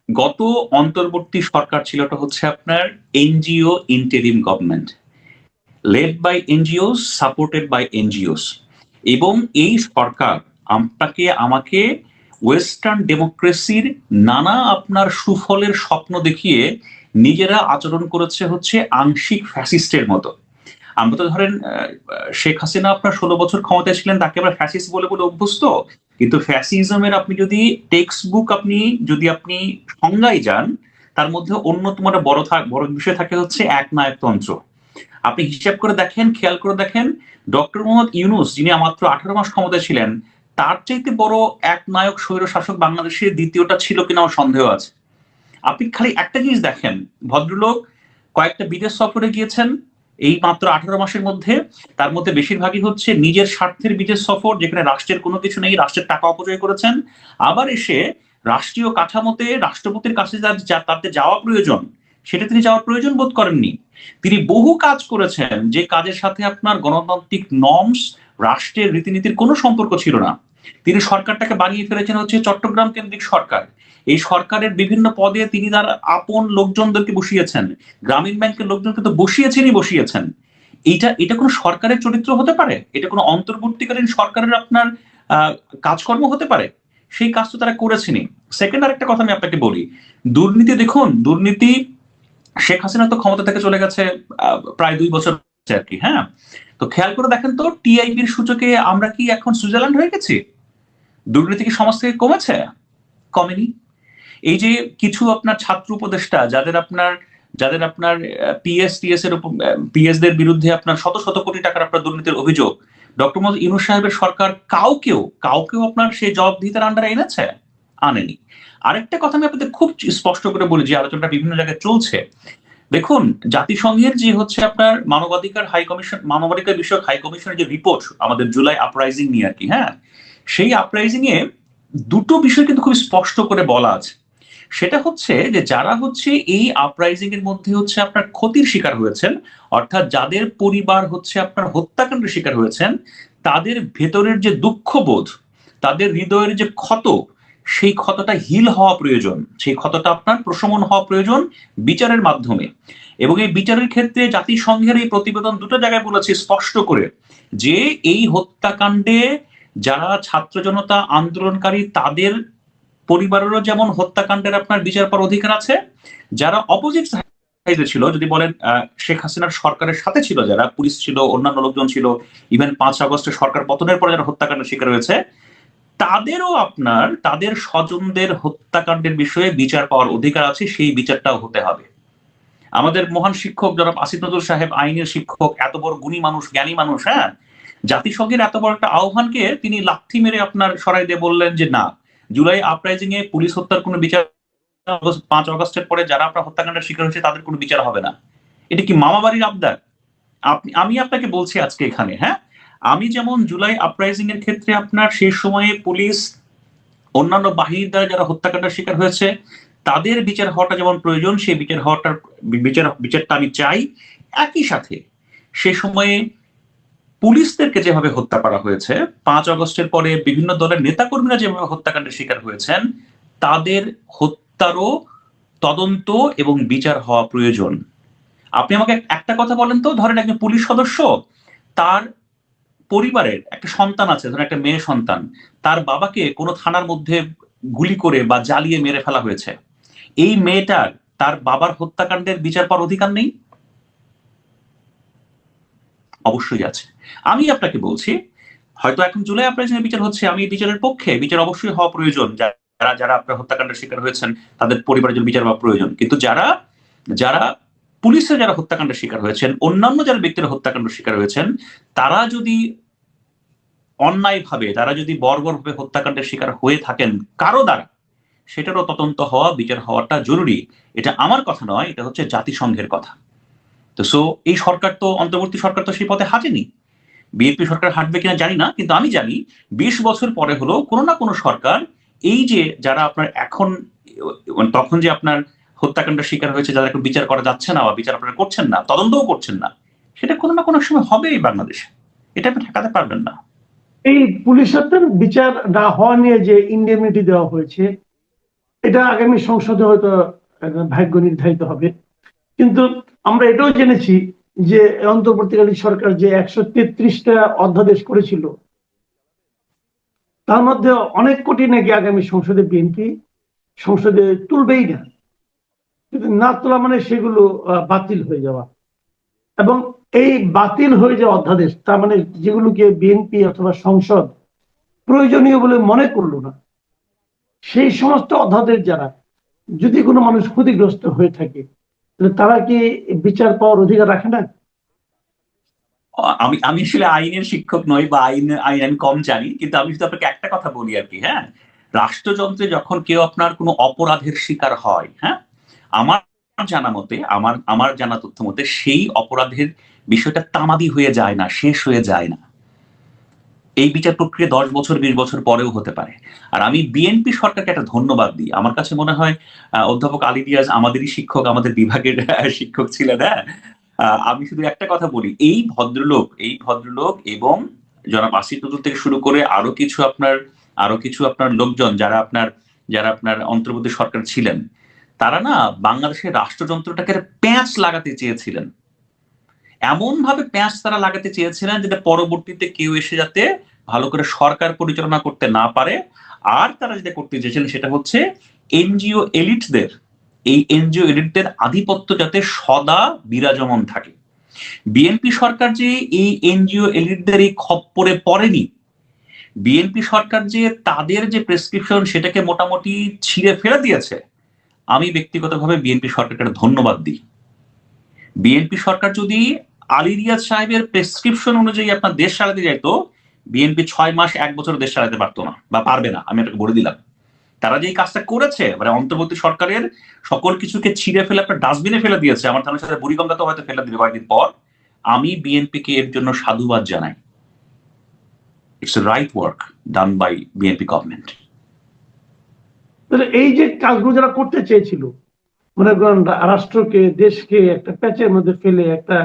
গত অন্তর্বর্তী সরকার ছিল, ওটা হচ্ছে আপনার NGO interim government, led by NGOs, supported by NGOs. এবং এই সরকার আমাকে ওয়েস্টার্ন ডেমোক্রেসির নানা আপনার সুফলের স্বপ্ন দেখিয়ে নিজেরা আচরণ করেছে হচ্ছে আংশিক ফ্যাসিস্টের মতো। আমরা তো ধরেন শেখ হাসিনা আপনার 16 বছর ক্ষমতায় ছিলেন, তাকে আমরা ফ্যাসিস্ট বলে বলে অভ্যস্ত। কিন্তু ফ্যাসিজমের আপনি যদি টেক্সট বুক যদি আপনি সংজ্ঞায় যান, তার মধ্যে অন্যতম একটা বড় বিষয় থাকে হচ্ছে একনায়কতন্ত্র। আপনি হিসাব করে দেখেন, খেয়াল করে দেখেন, ডক্টর মোহাম্মদ ইউনূস যিনি মাত্র 18 মাস ক্ষমতায় ছিলেন, তার চাইতে বড় একনায়ক স্বৈর শাসক বাংলাদেশের দ্বিতীয়টা ছিল কিনা আমার সন্দেহ আছে। আপনি খালি একটা জিনিস দেখেন, ভদ্রলোক কয়েকটা বিদেশ সফরে গিয়েছেন এই মাত্র 18 মাসের মধ্যে, তার মধ্যে বেশিরভাগই হচ্ছে নিজের স্বার্থের বিদেশ সফর, যেখানে রাষ্ট্রের কোনো কিছু নেই, রাষ্ট্রের টাকা অপচয় করেছেন। আবার এসে রাষ্ট্রীয় কাঠামোতে রাষ্ট্রপতির কাছে তাতে যাওয়া প্রয়োজন, সেটা তিনি যাওয়ার প্রয়োজন বোধ করেননি। তিনি বহু কাজ করেছেন যে কাজের সাথে আপনার গণতান্ত্রিক নর্মস, রাষ্ট্রের রীতিনীতির কোনো সম্পর্ক ছিল না। তিনি সরকারটাকে বানিয়ে ফেলেছেন হচ্ছে চট্টগ্রাম কেন্দ্রিক সরকার। এই সরকারের বিভিন্ন পদে তিনি তার আপন লোকজনদেরকে বসিয়েছেন, গ্রামীণ ব্যাংকের লোকজনকে তো বসিয়েছেন। এটা কোনো সরকারের চরিত্র হতে পারে? এটা কোনো অন্তর্বর্তীকালীন সরকারের আপনার কাজকর্ম হতে পারে? সেই কাজ তো তারা করেছেনই। সেকেন্ড আরেকটা কথা আমি আপনাকে বলি, দুর্নীতি দেখুন, দুর্নীতি শেখ হাসিনা তো ক্ষমতা থেকে চলে গেছে প্রায় 2 বছর আর কি, হ্যাঁ। তো খেয়াল করে দেখেন তো, টিআইবির সূচকে আমরা কি এখন সুইজারল্যান্ড হয়ে গেছি? দুর্নীতি কি সমাজ থেকে কমেছে? কমেনি। এই যে কিছু আপনার ছাত্র উপদেষ্টা যাদের আপনার পিএস দের বিরুদ্ধে আপনার শত শত কোটি টাকার আপনার দুর্নীতির অভিযোগ, ডক্টর মোহাম্মদ ইউনূস সাহেবের সরকার কাউকেও আপনার সেই জবাবদিহিতার আন্ডারে এনেছে? আনেনি। আরেকটা কথা আমি আপনাদের খুব স্পষ্ট করে বলি, যে আলোচনাটা বিভিন্ন জায়গায় চলছে। দেখুন, জাতিসংঘের যে হচ্ছে আপনার মানবাধিকার বিষয়ক হাই কমিশনের যে রিপোর্ট আমাদের জুলাই আপরাইজিং নিয়ে আর কি, হ্যাঁ, সেই আপরাইজিং এ দুটো বিষয় কিন্তু খুব স্পষ্ট করে বলা আছে। সেটা হচ্ছে যে যারা হচ্ছে এই আপরাইজিং এর মধ্যে হচ্ছে আপনার ক্ষতির শিকার হয়েছেন, অর্থাৎ যাদের পরিবার হচ্ছে আপনার হত্যাকাণ্ডের শিকার হয়েছেন, তাদের ভেতরের যে দুঃখবোধ, তাদের হৃদয়ের যে ক্ষত, সেই ক্ষতটা হিল হওয়া প্রয়োজন, সেই ক্ষতটা আপনার প্রশমন হওয়া প্রয়োজন বিচারের মাধ্যমে। এবং এই বিচারের ক্ষেত্রে জাতিসংঘের এই প্রতিবেদন দুটো জায়গায় বলেছে স্পষ্ট করে যে এই হত্যাকাণ্ডে যারা ছাত্র জনতা আন্দোলনকারী, তাদের পরিবারেরও যেমন হত্যাকাণ্ডের আপনার বিচার পাওয়ার অধিকার আছে, যারা অপোজিট সাইডে ছিল, যদি বলেন শেখ হাসিনার সরকারের সাথে ছিল, যারা পুলিশ ছিল, অন্যান্য লোকজন ছিল, ইভেন 5 আগস্টে সরকার পতনের পরে যারা হত্যাকাণ্ডের শিকার হয়েছে, তাদেরও আপনার তাদের স্বজনদের হত্যাকাণ্ডের বিষয়ে বিচার পাওয়ার অধিকার আছে, সেই বিচারটাও হতে হবে। আমাদের মহান শিক্ষক জনাব আসিফ নজরুল সাহেব, আইনের শিক্ষক, এত বড় গুণী মানুষ, জ্ঞানী মানুষ, হ্যাঁ, জাতিসংঘের এত বড় একটা আহ্বানকে তিনি লাথি মেরে আপনার সরাই দিয়ে বললেন যে না, জুলাই আপরাইজিং এ পুলিশ হত্যার কোনো বিচার 5 আগস্টের পরে যারা আপনার হত্যাকাণ্ডের শিকার হয়েছে তাদের কোনো বিচার হবে না? এটা কি মামা বাড়ির আবদার? আমি আপনাকে বলছি আজকে এখানে, হ্যাঁ, আমি যেমন জুলাই আপরাইজিং এর ক্ষেত্রে আপনার সেই সময়ে পুলিশ অন্যান্য বাহিনীর দ্বারা যারা হত্যাকাণ্ডের শিকার হয়েছে তাদের বিচার হওয়াটা যেমন প্রয়োজন, সেই বিচারটা আমি চাই। একই সাথে সে সময়ে পুলিশদেরকে যেভাবে হত্যা করা হয়েছে, 5 আগস্টের পরে বিভিন্ন দলের নেতাকর্মীরা যেভাবে হত্যাকাণ্ডের শিকার হয়েছেন, তাদের হত্যারও তদন্ত এবং বিচার হওয়া প্রয়োজন। আপনি আমাকে একটা কথা বলেন তো, ধরেন একজন পুলিশ সদস্য, তার পরিবারের একটা সন্তান আছে, ধরেন একটা মেয়ে সন্তান, তার বাবাকে কোনো থানার মধ্যে গুলি করে বা জ্বালিয়ে মেরে ফেলা হয়েছে, এই মেয়েটার তার বাবার হত্যাকাণ্ডের বিচার পাওয়ার অধিকার নেই? অবশ্যই আছে। আমি আপনাকে বলছি, হয়তো এখন জুলাই আপরাইজিং বিচার হচ্ছে, আমি বিচারের পক্ষে, বিচার অবশ্যই হওয়া প্রয়োজন, যারা যারা আপনার হত্যাকাণ্ডের শিকার হয়েছেন তাদের পরিবারের জন্য বিচার হওয়া প্রয়োজন। কিন্তু যারা যারা পুলিশের যারা হত্যাকাণ্ডের শিকার হয়েছেন, অন্যান্য যারা ব্যক্তিরা হত্যাকাণ্ডের শিকার হয়েছেন, তারা যদি অন্যায়ভাবে, তারা যদি বর্বরভাবে হত্যাকাণ্ডের শিকার হয়ে থাকেন কারো দ্বারা, সেটারও তদন্ত হওয়া, বিচার হওয়াটা জরুরি। এটা আমার কথা নয়, এটা হচ্ছে জাতিসংঘের কথা। তো সো এই সরকার তো, অন্তর্বর্তী সরকার তো সেই পথে হাঁটেনি। বিএনপি সরকার হাঁটবে কিনা জানি না, কিন্তু আমি জানি 20 বছর পরে হলেও কোনো না কোনো সরকার এই যে যারা আপনার এখন, তখন যে আপনার হত্যাকাণ্ডের শিকার হয়েছে, যারা এখন বিচার করা যাচ্ছে না বা বিচার আপনারা করছেন না, তদন্তও করছেন না, সেটা কোনো না কোনো সময় হবে এই বাংলাদেশে। এটা আপনি ঠেকাতে পারবেন না। এই পুলিশ হত্যার বিচার না হওয়া নিয়ে যে ইন্ডেমনিটি দেওয়া হয়েছে, এটা আগামী সংসদে হয়তো ভাগ্য নির্ধারিত হবে। কিন্তু আমরা এটাও জেনেছি যে অন্তর্বর্তীকালীন সরকার যে 133টা অধ্যাদেশ করেছিল, তার মধ্যে অনেক কোটি নাকি আগামী সংসদে বিএনপি সংসদে তুলবেই না। কিন্তু না তোলা মানে সেগুলো বাতিল হয়ে যাওয়া, এবং এই বাতিল হয়ে যাওয়া অধ্যাদেশ, তার মানে যেগুলোকে বিএনপি অথবা সংসদ প্রয়োজনীয় বলে মনে করলো না, সেই সমস্ত অধ্যাদেশ যারা, যদি কোনো মানুষ ক্ষতিগ্রস্ত হয়ে থাকে, তাহলে তারা কি বিচার পাওয়ার অধিকার রাখে না? আমি আমি আসলে আইনের শিক্ষক নই, বা আইন আমি কম জানি, কিন্তু আমি শুধু আপনাকে একটা কথা বলি আর কি, হ্যাঁ, রাষ্ট্রযন্ত্রে যখন কেউ আপনার কোনো অপরাধের শিকার হয়, হ্যাঁ, আমার জানা মতে, আমার জানা তথ্য মতে, সেই অপরাধের বিষয়টা তামাদি হয়ে যায় না, শেষ হয়ে যায় না। এই বিচার প্রক্রিয়া 10 বছর 20 বছর পরেও হতে পারে। আর আমি বিএনপি সরকারকে একটা ধন্যবাদ দিই। আমার কাছে মনে হয় অধ্যাপক আলী রিয়াজ আমাদেরই শিক্ষক, আমাদের বিভাগের শিক্ষক ছিলেন, হ্যাঁ। আমি শুধু একটা কথা বলি, এই ভদ্রলোক এবং জনাব আসিফ নজরুল থেকে শুরু করে আরো কিছু আপনার লোকজন যারা আপনার অন্তর্বর্তী সরকার ছিলেন, তারা না বাংলাদেশের রাষ্ট্রযন্ত্রটাকে প্যাঁচ লাগাতে চেয়েছিলেন। এমন ভাবে প্যাঁচ তারা লাগাতে চেয়েছিলেন যেটা পরবর্তীতে কেউ এসে যাতে ভালো করে সরকার পরিচালনা করতে না পারে। আর তারা যেটা করতে চেয়েছিলেন সেটা হচ্ছে এনজিও এলিটদের আধিপত্য যাতে সদা বিরাজমান থাকে। বিএনপি সরকার যে এই এনজিও এলিটদের এই খপ্পরে পড়েনি, বিএনপি সরকার যে তাদের যে প্রেসক্রিপশন সেটাকে মোটামুটি ছিঁড়ে ফেলে দিয়েছে, আমি ব্যক্তিগতভাবে বিএনপি সরকারকে ধন্যবাদ দিই। বিএনপি সরকার যদি আলী রিয়াজ সাহেবের প্রেসক্রিপশন অনুযায়ী আপনার দেশ চালাতে যাইতো, বিএনপি 6 মাস 1 বছর দেশ চালাতে পারতো না বা পারবে না, আমি আপনাকে বলে দিলাম। তারা যে কাজটা করেছে, মানে অন্তর্বর্তী সরকারের সকল কিছুকে ছিঁড়ে ফেলে আপনার ডাস্টবিনে ফেলে দিয়েছে, আমার ধারণা সাথে বুড়িগঙ্গা তো হয়তো ফেলে দিবে কয়েকদিন পর। আমি বিএনপিকে এর জন্য সাধুবাদ জানাই। It's a right work done by BNP government. তাহলে এই যে কাজগুলো যারা করতে চেয়েছিল, মনে করেন রাষ্ট্রকে, দেশকে একটা প্যাচের মধ্যে ফেলে একটা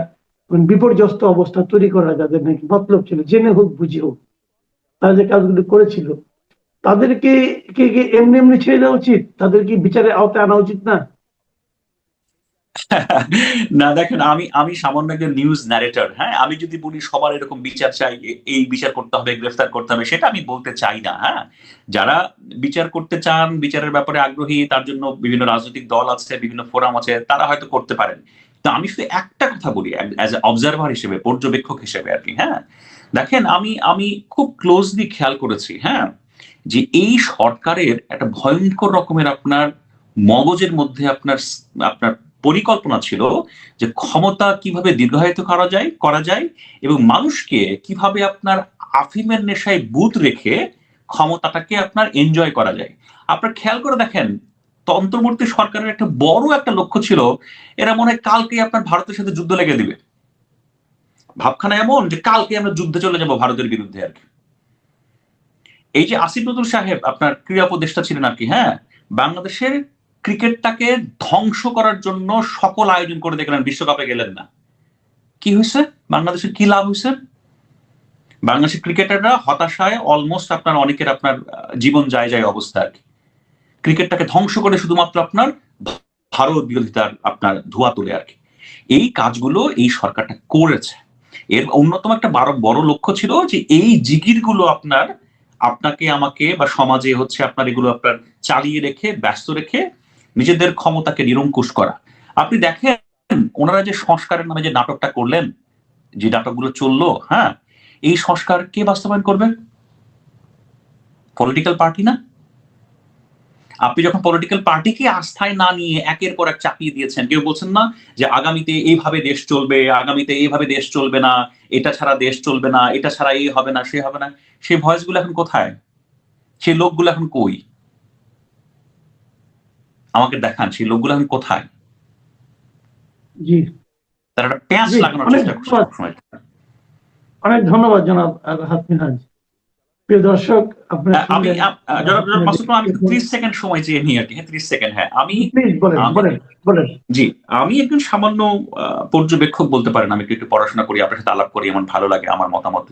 বিপর্যস্ত অবস্থা তৈরি করা, যাদের নাকি মতলব ছিল, জেনে হোক বুঝে হোক, তারা যে কাজগুলো করেছিল, তাদেরকে এমনি এমনি ছেড়ে দেওয়া উচিত? তাদের কি বিচারের আওতায় আনা উচিত না? না দেখেন, আমি সামান্য একজন নিউজ ন্যারেটর, হ্যাঁ, আমি যদি বলি সবার এরকম বিচার চাই, এই বিচার করতে হবে, গ্রেফতার করতে হবে, সেটা আমি বলতে চাই না, হ্যাঁ। যারা বিচার করতে চান, বিচারের ব্যাপারে আগ্রহী, তার জন্য বিভিন্ন রাজনৈতিক দল আছে, বিভিন্ন ফোরাম আছে, তারা হয়তো করতে পারেন। তো আমি শুধু একটা কথা বলি অ্যাজ এ অবজারভার হিসেবে, পর্যবেক্ষক হিসেবে আর কি, হ্যাঁ। দেখেন, আমি খুব ক্লোজলি খেয়াল করেছি, হ্যাঁ, যে এই সরকারের একটা ভয়ঙ্কর রকমের আপনার মগজের মধ্যে আপনার পরিকল্পনা ছিল যে ক্ষমতা কিভাবে দীর্ঘায়িত করা যায় এবং মানুষকে কিভাবে আপনার আফিমের নেশায় বুঁদ রেখে ক্ষমতাটাকে আপনার এনজয় করা যায়। আপনার খেয়াল করে দেখেন, অন্তর্বর্তী সরকারের একটা বড় একটা লক্ষ্য ছিল, এরা মনে হয় কালকেই আপনার ভারতের সাথে যুদ্ধ লেগে দিবে। ভাবখানা এমন যে কালকে আমরা যুদ্ধে চলে যাব ভারতের বিরুদ্ধে আর কি। এই যে আসিফ নজরুল সাহেব আপনার ক্রীড়া উপদেষ্টা ছিলেন আর কি, হ্যাঁ, বাংলাদেশের ক্রিকেটটাকে ধ্বংস করার জন্য সকল আয়োজন করে দেখলেন, বিশ্বকাপে গেলেন না। কি হয়েছে? বাংলাদেশের কি লাভ হয়েছে? বাংলাদেশের ক্রিকেটাররা হতাশায় অলমোস্ট আপনার অনেকের আপনার জীবন যায় যায় অবস্থা আর কি। ক্রিকেটটাকে ধ্বংস করে শুধুমাত্র আপনার ভারত বিরোধিতার আপনার ধোঁয়া তুলে আর কি। এই কাজগুলো এই সরকারটা করেছে। এর অন্যতম একটা বড় লক্ষ্য ছিল যে এই জিগিরগুলো আপনার আপনাকে আমাকে বা সমাজে হচ্ছে আপনার এগুলো আপনার চালিয়ে রেখে ব্যস্ত রেখে নিজেদের ক্ষমতাকে নিরঙ্কুশ করা। আপনি দেখেন ওনারা যে সংস্কারের নামে যে নাটকটা করলেন, যে নাটকগুলো চললো, হ্যাঁ, এই সংস্কার কে বাস্তবায়ন করবে? পলিটিক্যাল পার্টি না? আপনি যখন পলিটিক্যাল পার্টিকে আস্থায় না নিয়ে একের পর এক চাপিয়ে দিয়েছেন, কেউ বলছেন না যে আগামীতে এইভাবে দেশ চলবে, আগামীতে এইভাবে দেশ চলবে না, এটা ছাড়া দেশ চলবে না, এটা ছাড়া এই হবে না, সে হবে না। সেই ভয়েসগুলো এখন কোথায়? সেই লোকগুলো এখন কই? আমাকে দেখান সেই লোকগুলো এখন কোথায়? জি, তারা একটা প্যাঁচ জি, লাগানোর অনেক চেষ্টা করছে ধন্যবাদ। সবসময়। অনেক ধন্যবাদ জনাব রাহাত মিনহাজ। প্রিয় দর্শক, আপনারা আমি শুনলেন জনাব মাসুদ, আমি একটু 30 সেকেন্ড সময় চেয়ে নিই আর কি। হ্যাঁ, 30 সেকেন্ড। হ্যাঁ, আমি প্লিজ বলেন আমি বলেন বলেন। জি, আমি একজন সামান্য পর্যবেক্ষক বলতে পারেন। আমি একটু পড়াশোনা করি, আপনার সাথে আলাপ করি, এমন ভালো লাগে, আমার মতামত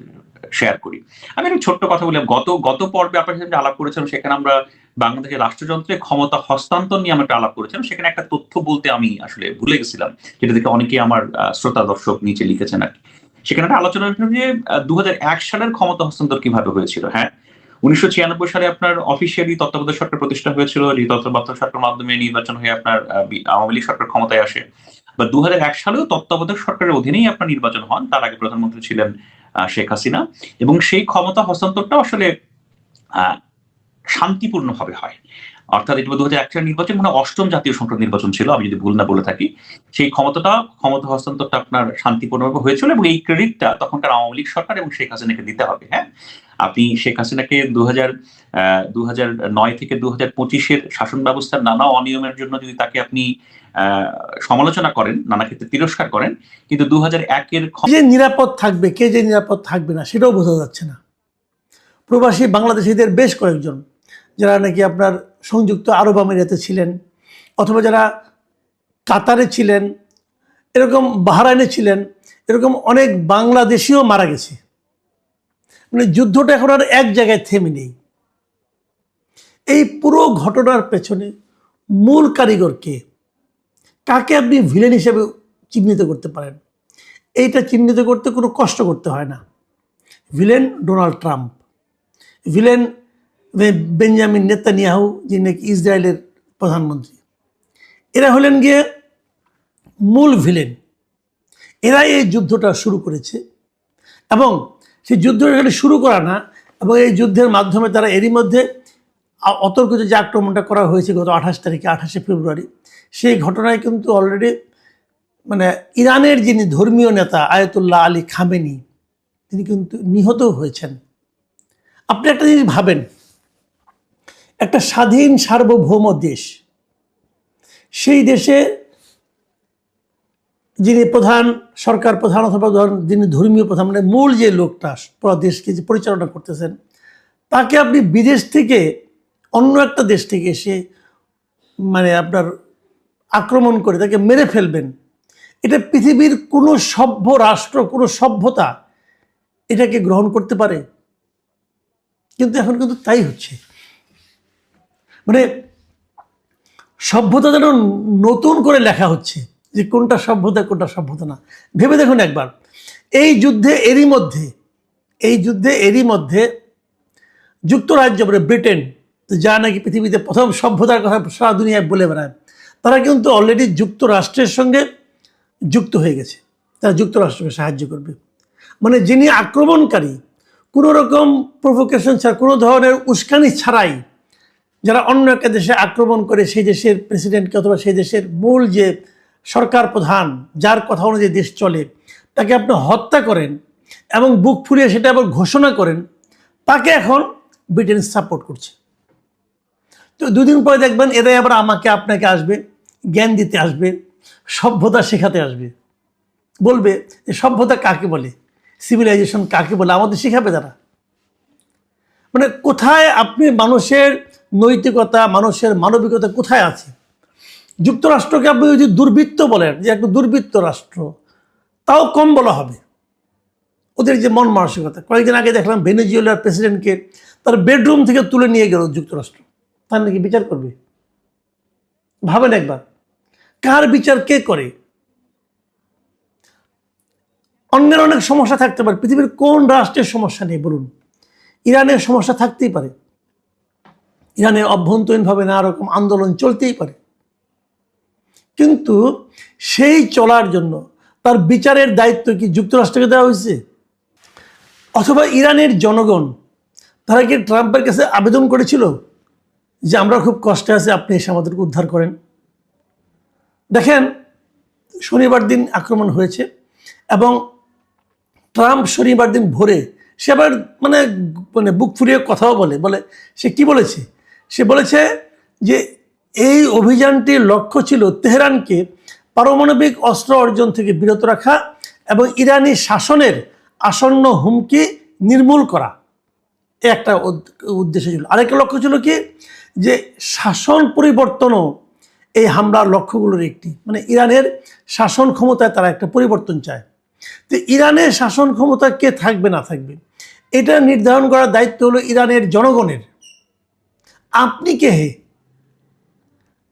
শেয়ার করি। আমি একটা ছোট্ট কথা বলি। গত পর্বে আপনার সাথে আলাপ করেছিলাম, সেখানে আমরা বাংলাদেশের রাষ্ট্রযন্ত্রে ক্ষমতা হস্তান্তর নিয়ে আমরা একটা আলাপ করেছিলাম। সেখানে একটা তথ্য বলতে আমি আসলে ভুলে গেছিলাম, যেটা দেখে অনেকেই আমার শ্রোতা দর্শক নিচে লিখেছেন আর কি। সেখানে একটা আলোচনা হয়েছিল যে 2001 সালের ক্ষমতা হস্তান্তর কিভাবে হয়েছিল। হ্যাঁ, 1996 সালে আপনার অফিসিয়ালি তত্ত্বাবধায়ক সরকার প্রতিষ্ঠা হয়েছিল। এই তত্ত্বাবধায়ক সরকারের মাধ্যমে নির্বাচন হয়ে আপনার আওয়ামী লীগ সরকার ক্ষমতায় আসে। বা 2001 সালেও তত্ত্বাবধায়ক সরকারের অধীনেই আপনার নির্বাচন হন। তার আগে প্রধানমন্ত্রী ছিলেন শেখ হাসিনা। এবং সেই ক্ষমতা হস্তান্তরটা আসলে শান্তিপূর্ণভাবে হয়। অর্থাৎ এটা 2001 সালের নির্বাচন মানে 8ম জাতীয় সংসদ নির্বাচন ছিল, আমি যদি ভুল না বলে থাকি। সেই ক্ষমতা হস্তান্তরটা আপনার শান্তিপূর্ণভাবে হয়েছিল এবং এই ক্রেডিটটা তখনকার আওয়ামী লীগ সরকার এবং শেখ হাসিনাকে দিতে হবে। হ্যাঁ, আপনি শেখ হাসিনাকে 2009 থেকে 2025-এর শাসন ব্যবস্থার নানা অনিয়মের জন্য যদি তাকে আপনি সমালোচনা করেন, নানা ক্ষেত্রে তিরস্কার করেন, কিন্তু 2001-এর যে নিরাপদ থাকবে, কে যে নিরাপদ থাকবে না সেটাও বোঝা যাচ্ছে না। প্রবাসী বাংলাদেশিদের বেশ কয়েকজন যারা নাকি আপনার সংযুক্ত আরব আমিরাতে ছিলেন, অথবা যারা কাতারে ছিলেন, এরকম বাহরাইনে ছিলেন, এরকম অনেক বাংলাদেশিও মারা গেছে। মানে যুদ্ধটা এখন আর এক জায়গায় থেমে নেই। এই পুরো ঘটনার পেছনে মূল কারিগর কে? কাকে আপনি ভিলেন হিসেবে চিহ্নিত করতে পারেন? এইটা চিহ্নিত করতে কোনো কষ্ট করতে হয় না। Villain Donald Trump, villain Benjamin Netanyahu, যিনি নাকি ইসরায়েলের প্রধানমন্ত্রী। এরা হলেন গিয়ে মূল ভিলেন। এরাই এই যুদ্ধটা শুরু করেছে এবং সেই যুদ্ধটা এখানে শুরু করা না, এবং এই যুদ্ধের মাধ্যমে তারা এরই মধ্যে অতর্কিত যে আক্রমণটা করা হয়েছে গত 28 ফেব্রুয়ারি, সেই ঘটনায় কিন্তু অলরেডি মানে ইরানের যিনি ধর্মীয় নেতা আয়াতুল্লাহ আলী খামেনি, তিনি কিন্তু নিহত হয়েছেন। আপনি একটা জিনিস ভাবেন, একটা স্বাধীন সার্বভৌম দেশ, সেই দেশে যিনি সরকার প্রধান অথবা যিনি ধর্মীয় প্রধান, মানে মূল যে লোকটা পুরো দেশকে যে পরিচালনা করতেছেন, তাকে আপনি বিদেশ থেকে, অন্য একটা দেশ থেকে এসে মানে আপনার আক্রমণ করে তাকে মেরে ফেলবেন, এটা পৃথিবীর কোনো সভ্য রাষ্ট্র, কোনো সভ্যতা এটাকে গ্রহণ করতে পারে? কিন্তু এখন কিন্তু তাই হচ্ছে। মানে সভ্যতা যেন নতুন করে লেখা হচ্ছে, যে কোনটা সভ্যতা কোনটা সভ্যতা না। ভেবে দেখুন একবার, এই যুদ্ধে এরই মধ্যে যুক্তরাজ্য, মানে ব্রিটেন, যা নাকি পৃথিবীতে প্রথম সভ্যতার কথা সারা দুনিয়ায় বলে বেড়ায়, তারা কিন্তু অলরেডি যুক্তরাষ্ট্রের সঙ্গে যুক্ত হয়ে গেছে। তারা যুক্তরাষ্ট্রকে সাহায্য করবে। মানে যিনি আক্রমণকারী, কোনো রকম প্রভোকেশন ছাড়া, কোনো ধরনের উস্কানি ছাড়াই যারা অন্য একটা দেশে আক্রমণ করে, সেই দেশের প্রেসিডেন্টকে অথবা সেই দেশের মূল যে সরকার প্রধান, যার কথা অনুযায়ী দেশ চলে, তাকে আপনি হত্যা করেন এবং বুক ফুলিয়ে সেটা আবার ঘোষণা করেন, তাকে এখন ব্রিটেন সাপোর্ট করছে। তো দুদিন পরে দেখবেন এরাই আবার আমাকে আপনাকে আসবে, জ্ঞান দিতে আসবে, সভ্যতা শেখাতে আসবে, বলবে যে সভ্যতা কাকে বলে, সিভিলাইজেশন কাকে বলে, আমাদের শেখাবে তারা। মানে কোথায় আপনি মানুষের নৈতিকতা, মানুষের মানবিকতা কোথায় আছে? যুক্তরাষ্ট্রকে আপনি যদি দুর্বৃত্ত বলেন, যে একটা দুর্বৃত্ত রাষ্ট্র, তাও কম বলা হবে। ওদের যে মন মানসিকতা, কয়েকদিন আগে দেখলাম ভেনেজুয়েলার প্রেসিডেন্টকে তার বেডরুম থেকে তুলে নিয়ে গেল যুক্তরাষ্ট্র, তার নাকি বিচার করবে। ভাবেন একবার, কার বিচার কে করে? অন্যের অনেক সমস্যা থাকতে পারে, পৃথিবীর কোন রাষ্ট্রের সমস্যা নেই বলুন? ইরানের সমস্যা থাকতেই পারে, ইরানের অভ্যন্তরীণভাবে নানা রকম আন্দোলন চলতেই পারে, কিন্তু সেই চলার জন্য তার বিচারের দায়িত্ব কি যুক্তরাষ্ট্রকে দেওয়া হয়েছে? অথবা ইরানের জনগণ তারা কি ট্রাম্পের কাছে আবেদন করেছিল যে আমরা খুব কষ্টে আছি, আপনি এসে আমাদেরকে উদ্ধার করেন? দেখেন, শনিবার দিন আক্রমণ হয়েছে এবং ট্রাম্প শনিবার দিন ভোরে সে আবার মানে বুক ফুরিয়ে কথাও বলে সে কি বলেছে? সে বলেছে যে এই অভিযানটির লক্ষ্য ছিল তেহরানকে পারমাণবিক অস্ত্র অর্জন থেকে বিরত রাখা এবং ইরানি শাসনের আসন্ন হুমকি নির্মূল করা। একটা উদ্দেশ্য ছিল। আরেকটা লক্ষ্য ছিল কি, যে শাসন পরিবর্তনও এই হামলার লক্ষ্যগুলোর একটি, মানে ইরানের শাসন ক্ষমতায় তারা একটা পরিবর্তন চায়। তো ইরানের শাসন ক্ষমতা কে থাকবে না থাকবে এটা নির্ধারণ করার দায়িত্ব হলো ইরানের জনগণের। আপনি কে হে?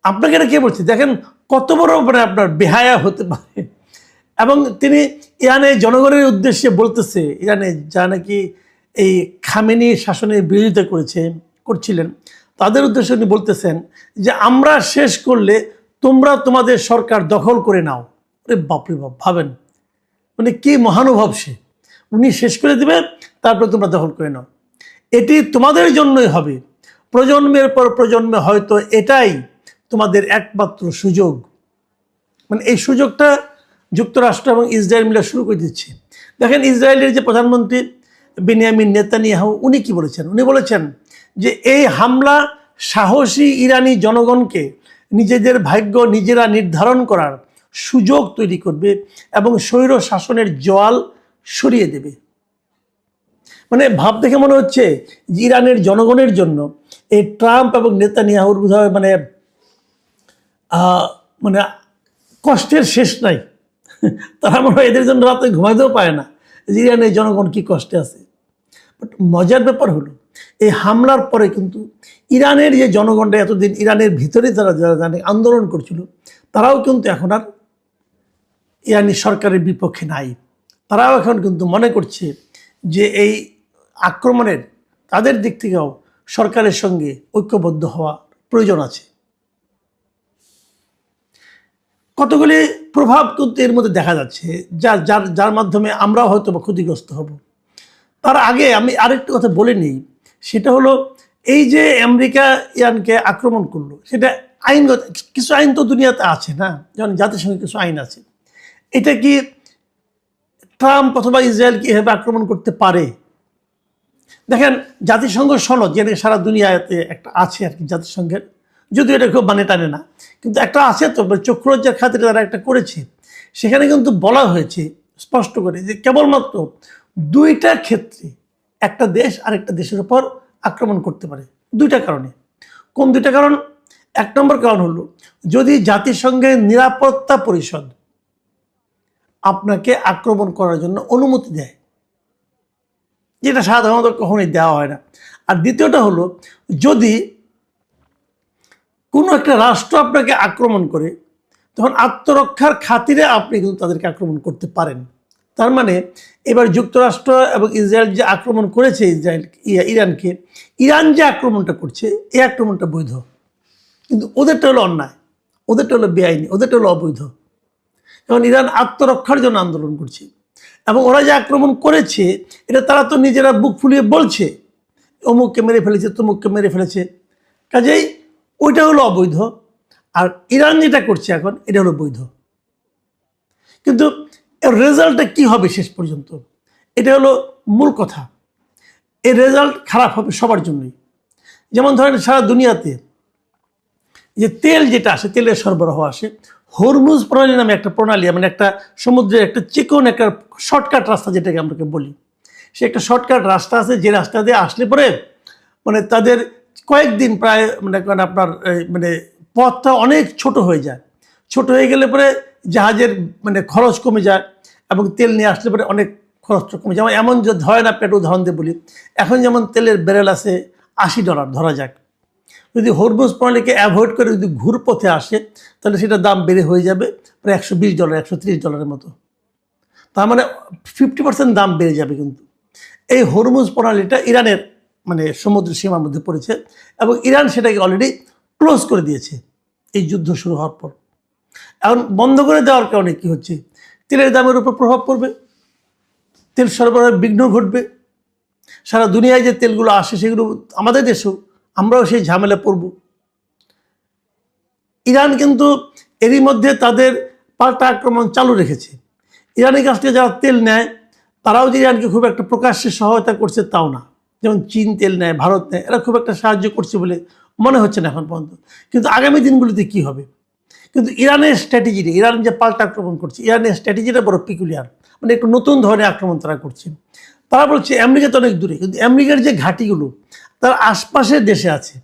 আপনাকে এটা কে বলছে? দেখেন কত বড় মানে আপনার বেহায়া হতে পারে। এবং তিনি ইরানের জনগণের উদ্দেশ্যে বলতেছে, ইরানে যা নাকি এই খামেনি শাসনের বিরোধিতা করছিলেন, তাদের উদ্দেশ্যে উনি বলতেছেন যে আমরা শেষ করলে তোমরা তোমাদের সরকার দখল করে নাও। আরে বাপরে বাপ, ভাবেন মানে কি মহানুভব সে! উনি শেষ করে দিবেন, তারপরে তোমরা দখল করে নাও। এটি তোমাদের জন্যই হবে, প্রজন্মের পর প্রজন্মে হয়তো এটাই তোমাদের একমাত্র সুযোগ। মানে এই সুযোগটা যুক্তরাষ্ট্র এবং ইসরায়েল মিলে শুরু করে দিচ্ছে। দেখেন ইসরায়েলের যে প্রধানমন্ত্রী বেনিয়ামিন নেতানিয়াহু, উনি কি বলেছেন? উনি বলেছেন যে এই হামলা সাহসী ইরানি জনগণকে নিজেদের ভাগ্য নিজেরা নির্ধারণ করার সুযোগ তৈরি করবে এবং স্বৈর শাসনের জোয়াল সরিয়ে দেবে। মানে ভাব দেখে মনে হচ্ছে যে ইরানের জনগণের জন্য এই ট্রাম্প এবং নেতানিয়াহুর বোধহয় মানে মানে কষ্টের শেষ নাই। তারা মনে হয় এদের জন্য রাতে ঘুমাইতেও পায় না যে ইরানের জনগণ কি কষ্টে আছে। বাট মজার ব্যাপার হলো, এই হামলার পরে কিন্তু ইরানের যে জনগণটা এতদিন ইরানের ভিতরে যারা আন্দোলন করছিল, তারাও কিন্তু এখন আর ইরানি সরকারের বিপক্ষে নাই। তারাও এখন কিন্তু মনে করছে যে এই আক্রমণের তাদের দিক থেকেও সরকারের সঙ্গে ঐক্যবদ্ধ হওয়া প্রয়োজন আছে। কতগুলি প্রভাব কিন্তু এর মধ্যে দেখা যাচ্ছে, যার মাধ্যমে আমরাও হয়তো ক্ষতিগ্রস্ত হব। তার আগে আমি আরেকটু কথা বলে নিই, সেটা হলো এই যে আমেরিকা ইরানকে আক্রমণ করলো, সেটা আইনগত কিছু আইন তো দুনিয়াতে আছে না, যেমন জাতিসংঘের কিছু আইন আছে। এটা কি ট্রাম্প অথবা ইসরায়েল কি এভাবে আক্রমণ করতে পারে? দেখেন জাতিসংঘ সনদ, যেটা সারা দুনিয়াতে একটা আছে আর কি জাতিসংঘের, যদিও এটা খুব মানে টানে না, কিন্তু একটা আছে তো, চক্রজ্জার খাতিরে তারা একটা করেছে। সেখানে কিন্তু বলা হয়েছে স্পষ্ট করে যে কেবলমাত্র দুইটা ক্ষেত্রে একটা দেশ আরেকটা দেশের উপর আক্রমণ করতে পারে, দুইটা কারণে। কোন দুইটা কারণ? এক নম্বর কারণ হলো যদি জাতিসংঘের নিরাপত্তা পরিষদ আপনাকে আক্রমণ করার জন্য অনুমতি দেয়, যেটা সাধারণত কখনোই দেওয়া হয় না। আর দ্বিতীয়টা হলো যদি কোনো একটা রাষ্ট্র আপনাকে আক্রমণ করে, তখন আত্মরক্ষার খাতিরে আপনি কিন্তু তাদেরকে আক্রমণ করতে পারেন। তার মানে এবার যুক্তরাষ্ট্র এবং ইসরায়েল যে আক্রমণ করেছে ইরানকে, ইরান যে আক্রমণটা করছে এই আক্রমণটা বৈধ, কিন্তু ওদেরটা হলো অন্যায়, ওদেরটা হলো বেআইনি, ওদেরটা হলো অবৈধ। কারণ ইরান আত্মরক্ষার জন্য আন্দোলন করছে এবং ওরা যে আক্রমণ করেছে এটা তারা তো নিজেরা বুক ফুলিয়ে বলছে অমুককে মেরে ফেলেছে, তমুককে মেরে ফেলেছে, কাজেই ওইটা হলো অবৈধ। আর ইরান যেটা করছে এখন এটা হলো বৈধ। কিন্তু এর রেজাল্টটা কি হবে শেষ পর্যন্ত, এটা হলো মূল কথা। এর রেজাল্ট খারাপ হবে সবার জন্যই। যেমন ধরেন সারা দুনিয়াতে যে তেল যেটা আসে, তেলের সরবরাহ আসে, হরমুজ প্রণালী নামে একটা প্রণালী, মানে একটা সমুদ্রের একটা চিকন একটা শর্টকাট রাস্তা যেটাকে আমরা বলি, সে একটা শর্টকাট রাস্তা আছে, যে রাস্তা দিয়ে আসলে পরে মানে তাদের কয়েকদিন প্রায় মানে আপনার মানে পথটা অনেক ছোট হয়ে যায়। ছোট হয়ে গেলে পরে জাহাজের মানে খরচ কমে যায়, এবং তেল নিয়ে আসলে পরে অনেক খরচটা কমে যায়। এমন যে ধরেন আপনি একটা উদাহরণ দিয়ে বলি, এখন যেমন তেলের ব্যারেল আছে $80 ধরা যাক, যদি হরমুজ প্রণালীকে অ্যাভয়েড করে যদি ঘুরপথে আসে, তাহলে সেটার দাম বেড়ে হয়ে যাবে প্রায় $120, $130 মতো। তার মানে 50% দাম বেড়ে যাবে। কিন্তু এই হরমুজ প্রণালীটা ইরানের মানে সমুদ্র সীমার মধ্যে পড়েছে, এবং ইরান সেটাকে অলরেডি ক্লোজ করে দিয়েছে এই যুদ্ধ শুরু হওয়ার পর। এখন বন্ধ করে দেওয়ার কারণে কি হচ্ছে, তেলের দামের উপর প্রভাব পড়বে, তেল সরবরাহে বিঘ্ন ঘটবে। সারা দুনিয়ায় যে তেলগুলো আসে সেগুলো আমাদের দেশেও আমরাও সেই ঝামেলা পড়ব। ইরান কিন্তু এরই মধ্যে তাদের পাল্টা আক্রমণ চালু রেখেছে। ইরানের কাছ থেকে যারা তেল নেয় তারাও যে ইরানকে খুব একটা প্রকাশ্যে সহায়তা করছে তাও না। যেমন চীন তেল নেয়, ভারত নেয়, এরা খুব একটা সাহায্য করছে বলে মনে হচ্ছে না এখন পর্যন্ত। কিন্তু আগামী দিনগুলিতে কি হবে? কিন্তু ইরানের স্ট্র্যাটেজিটা, ইরান যে পাল্টা আক্রমণ করছে, ইরানের স্ট্র্যাটেজিটা বড় পিকুলিয়ার, মানে একটু নতুন ধরনের আক্রমণ তারা করছে। তারা বলছে আমেরিকা তো অনেক দূরে, কিন্তু আমেরিকার যে ঘাঁটিগুলো তার আশপাশের দেশে আছে,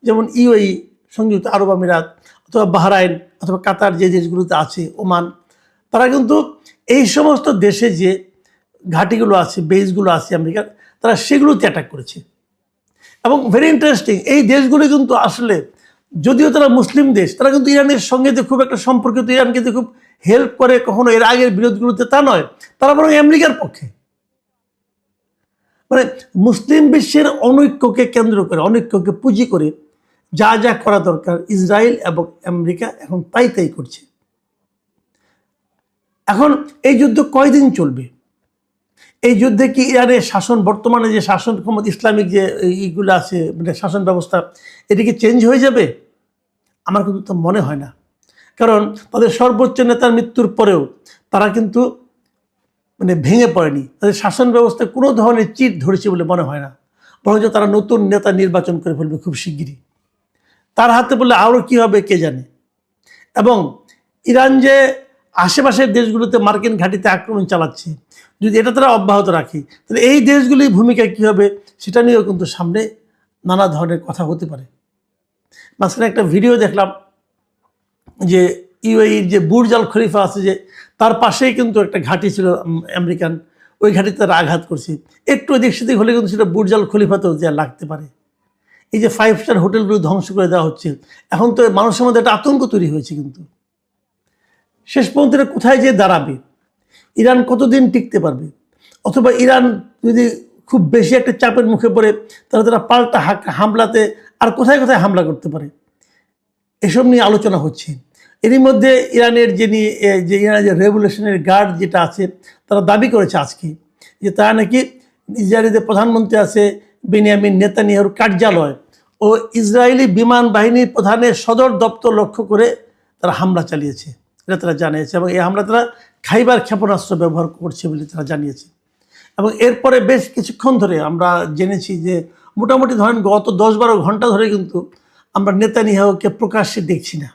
যেমন ইউএই, সংযুক্ত আরব আমিরাত, অথবা বাহরাইন, অথবা কাতার যে দেশগুলোতে আছে, ওমান, তারা কিন্তু এই সমস্ত দেশে যে ঘাঁটিগুলো আছে, বেসগুলো আছে আমেরিকার, তারা সেগুলোতে অ্যাটাক করেছে। এবং ভেরি ইন্টারেস্টিং, এই দেশগুলো কিন্তু আসলে যদিও তারা মুসলিম দেশ, তারা কিন্তু ইরানের সঙ্গে যে খুব একটা সম্পর্কিত, ইরানকে যে খুব হেল্প করে কখনো এর আগের বিরোধগুলোতে, তা নয়, তারা বরং আমেরিকার পক্ষে। মানে মুসলিম বিশ্বের অনৈক্যকে কেন্দ্র করে, অনৈক্যকে পুঁজি করে যা যা করা দরকার ইসরায়েল এবং আমেরিকা এখন তাই করছে। এখন এই যুদ্ধ কয়দিন চলবে? এই যুদ্ধে কি ইরানের শাসন, বর্তমানে যে শাসন ক্ষমতা, ইসলামিক যে এইগুলো আছে মানে শাসন ব্যবস্থা, এটা কি চেঞ্জ হয়ে যাবে? আমার কিন্তু তো মনে হয় না। কারণ তাদের সর্বোচ্চ নেতার মৃত্যুর পরেও তারা কিন্তু মানে ভেঙে পড়েনি, তাদের শাসন ব্যবস্থায় কোনো ধরনের চিট ধরেছে বলে মনে হয় না। বরঞ্চ তারা নতুন নেতা নির্বাচন করে ফেলবে খুব শিগগিরই। তার হাতে বললে আরও কী হবে কে জানে। এবং ইরান যে আশেপাশের দেশগুলোতে মার্কিন ঘাঁটিতে আক্রমণ চালাচ্ছে, যদি এটা তারা অব্যাহত রাখে, তাহলে এই দেশগুলির ভূমিকা কী হবে সেটা নিয়েও কিন্তু সামনে নানা ধরনের কথা হতে পারে। মাঝখানে একটা ভিডিও দেখলাম যে ইউএইর যে বুর্জ আল খলিফা আছে, যে তার পাশেই কিন্তু একটা ঘাঁটি ছিল আমেরিকান, ওই ঘাঁটিতে তারা আঘাত করছে। একটু এদিক সেদিক হলে কিন্তু সেটা বুর্জ আল খলিফাতেও যা লাগতে পারে। এই যে 5 স্টার হোটেলগুলো ধ্বংস করে দেওয়া হচ্ছে, এখন তো মানুষের মধ্যে একটা আতঙ্ক তৈরি হয়েছে। কিন্তু শেষ পর্যন্ত কোথায় যে দাঁড়াবে, ইরান কতদিন টিকতে পারবে, অথবা ইরান যদি খুব বেশি একটা চাপের মুখে পড়ে তাহলে তারা পাল্টা হামলাতে আর কোথায় কোথায় হামলা করতে পারে, এসব নিয়ে আলোচনা হচ্ছে। এরই মধ্যে ইরানের যে ইরানের যে রেভলিউশনারি গার্ড যেটা আছে, তারা দাবি করেছে আজকে যে তারা নাকি ইসরায়েলের প্রধানমন্ত্রী আছে বেনিয়ামিন নেতানিয়াহুর কার্যালয় ও ইসরায়েলি বিমান বাহিনীর প্রধানের সদর দপ্তর লক্ষ্য করে তারা হামলা চালিয়েছে, এটা তারা জানিয়েছে। এবং এই হামলা তারা খাইবার ক্ষেপণাস্ত্র ব্যবহার করছে বলে তারা জানিয়েছে। এবং এরপরে বেশ কিছুক্ষণ ধরে আমরা জেনেছি যে মোটামুটি ধরেন গত 10-12 ঘন্টা ধরে কিন্তু আমরা নেতানিয়াহুকে প্রকাশ্যে দেখছি না।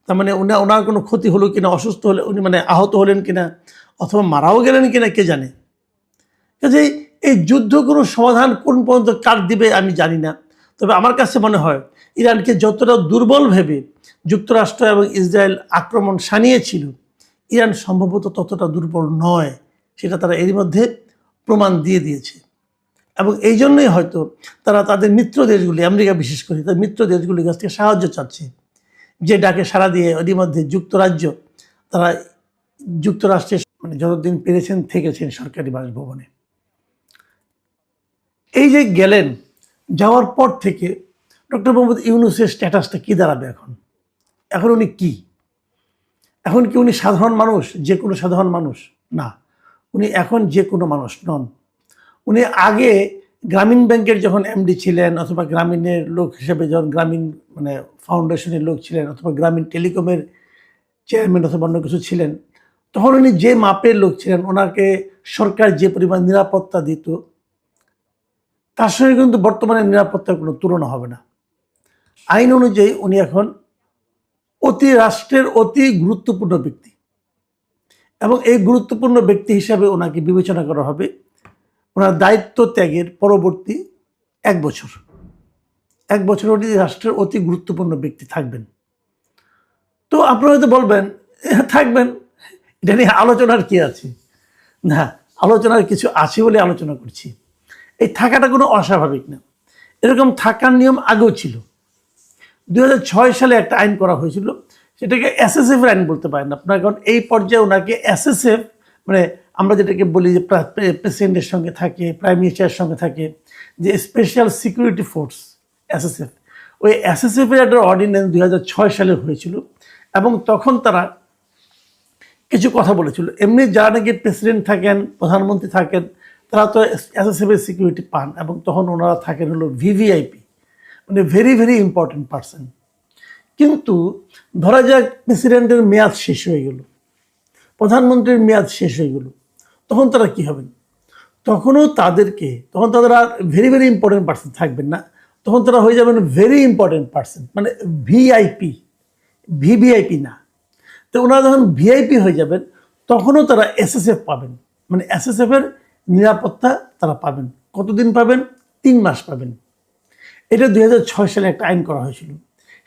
তার মানে ওনার কোনো ক্ষতি হলো কিনা, অসুস্থ হলে উনি মানে আহত হলেন কিনা, অথবা মারাও গেলেন কিনা কে জানে। কাজেই এই যুদ্ধ কোনো সমাধান কোন পর্যন্ত কার দিবে আমি জানি না। তবে আমার কাছে মনে হয় ইরানকে যতটা দুর্বল ভেবে যুক্তরাষ্ট্র এবং ইসরায়েল আক্রমণ শানিয়েছিল, ইরান সম্ভবত ততটা দুর্বল নয়, সেটা তারা এরই মধ্যে প্রমাণ দিয়ে দিয়েছে। এবং এই জন্যই হয়তো তারা তাদের মিত্র দেশগুলি, আমেরিকা বিশেষ করে তাদের মিত্র দেশগুলির কাছ থেকে সাহায্য চাচ্ছে, যে ডাকে সাড়া দিয়ে এরই মধ্যে যুক্তরাজ্য, তারা যুক্তরাষ্ট্রে মানে যতদিন পেরেছেন থেকেছেন সরকারি বাসভবনে। এই যে গেলেন, যাওয়ার পর থেকে ডক্টর মোহাম্মদ ইউনূসের স্ট্যাটাসটা কী দাঁড়াবে এখন? এখন উনি কি? এখন কি উনি সাধারণ মানুষ, যে কোনো সাধারণ মানুষ? না, উনি এখন যে কোনো মানুষ নন। উনি আগে গ্রামীণ ব্যাংকের যখন এমডি ছিলেন, অথবা গ্রামীণের লোক হিসেবে যখন গ্রামীণ মানে ফাউন্ডেশনের লোক ছিলেন, অথবা গ্রামীণ টেলিকমের চেয়ারম্যান অথবা অন্য কিছু ছিলেন, তখন উনি যে মাপের লোক ছিলেন, ওনাকে সরকার যে পরিমাণ নিরাপত্তা দিত, তার সঙ্গে কিন্তু বর্তমানে নিরাপত্তার কোনো তুলনা হবে না। আইন অনুযায়ী উনি এখন রাষ্ট্রের অতি গুরুত্বপূর্ণ ব্যক্তি, এবং এই গুরুত্বপূর্ণ ব্যক্তি হিসাবে ওনাকে বিবেচনা করা হবে ওনার দায়িত্ব ত্যাগের পরবর্তী 1 বছর। 1 বছর উনি রাষ্ট্রের অতি গুরুত্বপূর্ণ ব্যক্তি থাকবেন। তো আপনারা হয়তো বলবেন থাকবেন, এটা নিয়ে আলোচনার কি আছে? না, আলোচনার কিছু আছে বলে আলোচনা করছি। এই থাকাটা কোনো অস্বাভাবিক না, এরকম থাকার নিয়ম আগেও ছিল। 2006 সালে একটা আইন করা হয়েছিল, সেটাকে এসএসএফ এর আইন বলতে পারেন আপনার, কারণ এই পর্যায়ে ওনাকে এসএসএফ মানে আমরা যেটাকে বলি যে প্রেসিডেন্টের সঙ্গে থাকে, প্রাইম মিনিস্টারের সঙ্গে থাকে, যে স্পেশাল সিকিউরিটি ফোর্স এসএসএফ, ওই এসএসএফ এর একটা অর্ডিন্যান্স 2006 সালে হয়েছিল, এবং তখন তারা কিছু কথা বলেছিল। এমনি যারা নাকি প্রেসিডেন্ট থাকেন, প্রধানমন্ত্রী থাকেন, তারা তো এসএসএফ এর সিকিউরিটি পান, এবং তখন ওনারা থাকেন হলো ভিভিআইপি, মানে ভেরি ভেরি ইম্পর্টেন্ট পার্সন। কিন্তু ধরা যাক প্রেসিডেন্টের মেয়াদ শেষ হয়ে গেল, প্রধানমন্ত্রীর মেয়াদ শেষ হয়ে গেল, তখন তারা কি হবেন? তখন তাদের are very very important person থাকবেন না, তখন তারা হয়ে যাবেন ভেরি ইম্পর্টেন্ট পার্সন, মানে ভিআইপি, ভিভিআইপি না। তো ওনারা যখন ভিআইপি হয়ে যাবেন, তখনও তারা এসএসএফ পাবেন, মানে এসএসএফ এর নিরাপত্তা তারা পাবেন। কতদিন পাবেন? 3 মাস পাবেন। এটা 2006 সালে একটা আইন করা হয়েছিল।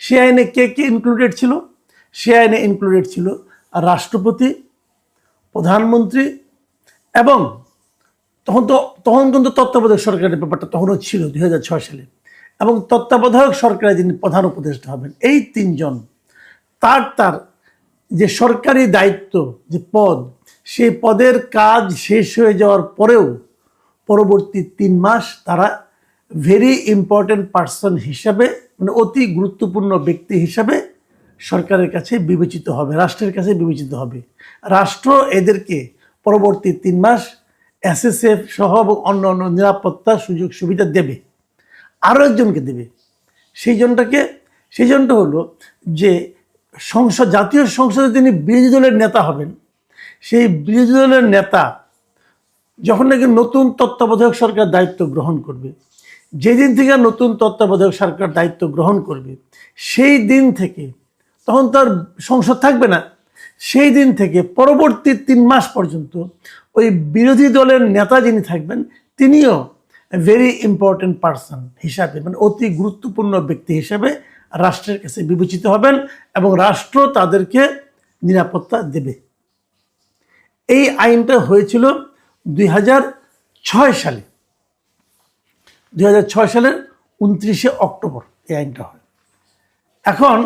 সে আইনে কে কে ইনক্লুডেড ছিল? সে আইনে ইনক্লুডেড ছিল রাষ্ট্রপতি, প্রধানমন্ত্রী, এবং তখন কিন্তু তত্ত্বাবধায়ক সরকারের ব্যাপারটা তখনও ছিল 2006 সালে, এবং তত্ত্বাবধায়ক সরকারের যিনি প্রধান উপদেষ্টা হবেন, এই 3 জন তার যে সরকারি দায়িত্ব, যে পদ, সেই পদের কাজ শেষ হয়ে যাওয়ার পরেও পরবর্তী 3 মাস তারা ভেরি ইম্পর্টেন্ট পার্সন হিসাবে, মানে অতি গুরুত্বপূর্ণ ব্যক্তি হিসাবে সরকারের কাছে বিবেচিত হবে, রাষ্ট্রের কাছে বিবেচিত হবে। রাষ্ট্র এদেরকে পরবর্তী 3 মাস এসএসএফ সহ এবং অন্য অন্য নিরাপত্তা সুযোগ সুবিধা দেবে। আরও একজনকে দেবে। সেই জনটা হলো যে জাতীয় সংসদে তিনি বিরোধী দলের নেতা হবেন। সেই বিরোধী দলের নেতা যখন নাকি নতুন তত্ত্বাবধায়ক সরকার দায়িত্ব গ্রহণ করবে, যেদিন থেকে নতুন তত্ত্বাবধায়ক সরকার দায়িত্ব গ্রহণ করবে, সেই দিন থেকে, তখন তার সংসদ থাকবে না, সেই দিন থেকে পরবর্তী 3 মাস পর্যন্ত ওই বিরোধী দলের নেতা যিনি থাকবেন, তিনিও ভেরি ইম্পর্টেন্ট পার্সন হিসাবে, মানে অতি গুরুত্বপূর্ণ ব্যক্তি হিসাবে রাষ্ট্রের কাছে বিবেচিত হবেন, এবং রাষ্ট্র তাদেরকে নিরাপত্তা দেবে। এই আইনটা হয়েছিল 2006 সালে। 2006 সালের 29শে অক্টোবর এই আইনটা হয়। এখন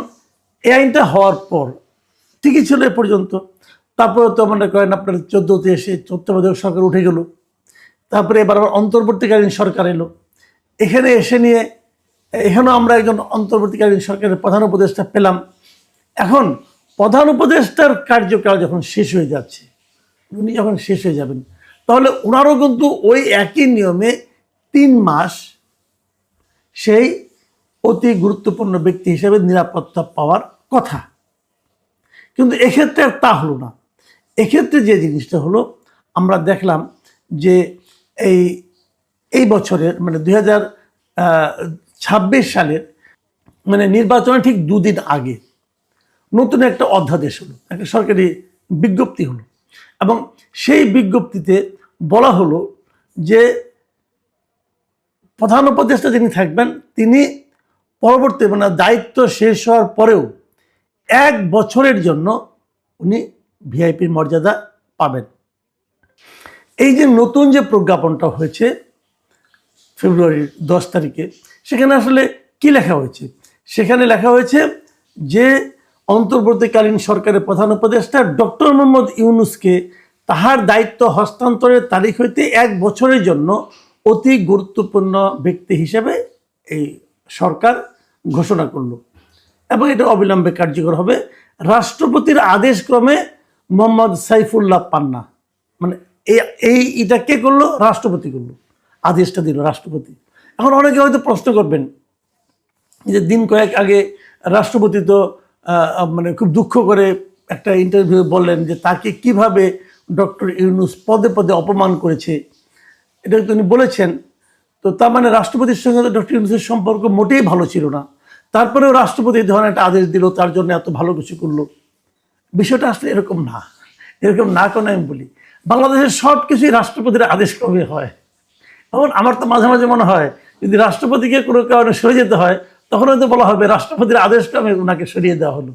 এই আইনটা হওয়ার পর ঠিকই ছিল এ পর্যন্ত। তারপরে তো মনে করেন আপনার 14তে এসে তত্ত্বাবধায়ক সরকার উঠে গেল, তারপরে এবার আবার অন্তর্বর্তীকালীন সরকার এলো। এখানে এসে নিয়ে এখানেও আমরা একজন অন্তর্বর্তীকালীন সরকারের প্রধান উপদেষ্টা পেলাম। এখন প্রধান উপদেষ্টার কার্যকাল যখন শেষ হয়ে যাচ্ছে, উনি যখন শেষ হয়ে যাবেন, তাহলে ওনারও কিন্তু ওই একই নিয়মে 3 মাস সেই অতি গুরুত্বপূর্ণ ব্যক্তি হিসেবে নিরাপত্তা পাওয়ার কথা। কিন্তু এক্ষেত্রে আর তা হলো না। এক্ষেত্রে যে জিনিসটা হলো, আমরা দেখলাম যে এই বছরের মানে 2026 সালের মানে নির্বাচনের ঠিক 2 দিন আগে নতুন একটা অধ্যাদেশ হলো, একটা সরকারি বিজ্ঞপ্তি হলো, এবং সেই বিজ্ঞপ্তিতে বলা হলো যে প্রধান উপদেষ্টা যিনি থাকবেন, তিনি পরবর্তী মানে দায়িত্ব শেষ হওয়ার পরেও 1 বছরের জন্য উনি ভিআইপির মর্যাদা পাবেন। এই যে নতুন যে প্রজ্ঞাপনটা হয়েছে ফেব্রুয়ারির 10 তারিখে, সেখানে আসলে কি লেখা হয়েছে? সেখানে লেখা হয়েছে যে অন্তর্বর্তীকালীন সরকারের প্রধান উপদেষ্টা ডক্টর মোহাম্মদ ইউনূসকে তাহার দায়িত্ব হস্তান্তরের তারিখ হইতে 1 বছরের জন্য অতি গুরুত্বপূর্ণ ব্যক্তি হিসেবে এই সরকার ঘোষণা করলো, এবং এটা অবিলম্বে কার্যকর হবে। রাষ্ট্রপতির আদেশ ক্রমে মোহাম্মদ সাইফুল্লাহ পান্না, মানে এটা কে করলো? রাষ্ট্রপতি করলো, আদেশটা দিল রাষ্ট্রপতি। এখন অনেকে হয়তো প্রশ্ন করবেন যে দিন কয়েক আগে রাষ্ট্রপতি তো মানে খুব দুঃখ করে একটা ইন্টারভিউ বললেন যে তাকে কিভাবে ডক্টর ইউনূস পদে পদে অপমান করেছে, এটা তিনি বলেছেন। তো তার মানে রাষ্ট্রপতির সঙ্গে ডক্টর ইউনূসের সম্পর্ক মোটেই ভালো ছিল না, তারপরেও রাষ্ট্রপতি এই ধরনের একটা আদেশ দিল, তার জন্য এত ভালো কিছু করলো। বিষয়টা আসলে এরকম না, এরকম না কেন আমি বলি, বাংলাদেশের সব কিছুই রাষ্ট্রপতির আদেশ ক্রমে হয়। এখন আমার তো মাঝে মাঝে মনে হয় যদি রাষ্ট্রপতিকে কোনো কারণে সরিয়ে যেতে হয় তখন হয়তো বলা হবে রাষ্ট্রপতির আদেশ ক্রমে ওনাকে সরিয়ে দেওয়া হলো।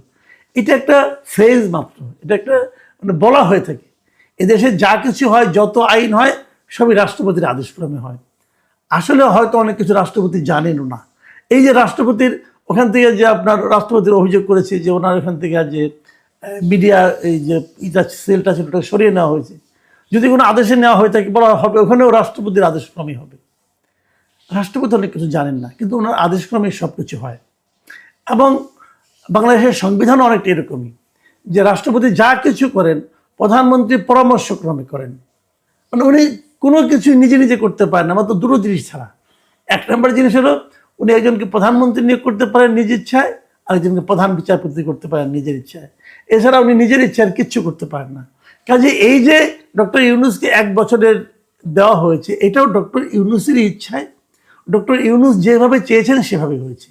এটা একটা ফ্রেজ মাত্র, এটা একটা মানে বলা হয়ে থাকে। এদেশে যা কিছু হয়, যত আইন হয়, সবই রাষ্ট্রপতির আদেশ ক্রমে হয়। আসলে হয়তো অনেক কিছু রাষ্ট্রপতি জানেনও না। এই যে রাষ্ট্রপতির ওখান থেকে যে আপনার রাষ্ট্রপতির অভিযোগ করেছে যে ওনার ওখান থেকে যে মিডিয়া এই যে ইটা সেলটা ছিল ওটা সরিয়ে নেওয়া হয়েছে, যদি কোনো আদেশে নেওয়া হয়ে থাকে বলা হবে ওখানেও রাষ্ট্রপতির আদেশক্রমে হবে। রাষ্ট্রপতি অনেক কিছু জানেন না, কিন্তু ওনার আদেশক্রমে সব কিছু হয়। এবং বাংলাদেশের সংবিধান অনেকটা এরকমই, যে রাষ্ট্রপতি যা কিছু করেন প্রধানমন্ত্রী পরামর্শক্রমে করেন। মানে উনি কোনো কিছু নিজে নিজে করতে পারেন না, মাত্র দুটো জিনিস ছাড়া। এক নম্বর জিনিস হলো উনি একজনকে প্রধানমন্ত্রী নিয়োগ করতে পারেন নিজের ইচ্ছায়, আরেকজনকে প্রধান বিচারপতি করতে পারেন নিজের ইচ্ছায়। এছাড়া উনি নিজের ইচ্ছায় কিচ্ছু করতে পারেন না। কাজে এই যে ডক্টর ইউনূসকে 1 বছরের দেওয়া হয়েছে, এটাও ডক্টর ইউনূসেরই ইচ্ছায়, ডক্টর ইউনূস যেভাবে চেয়েছেন সেভাবে হয়েছে।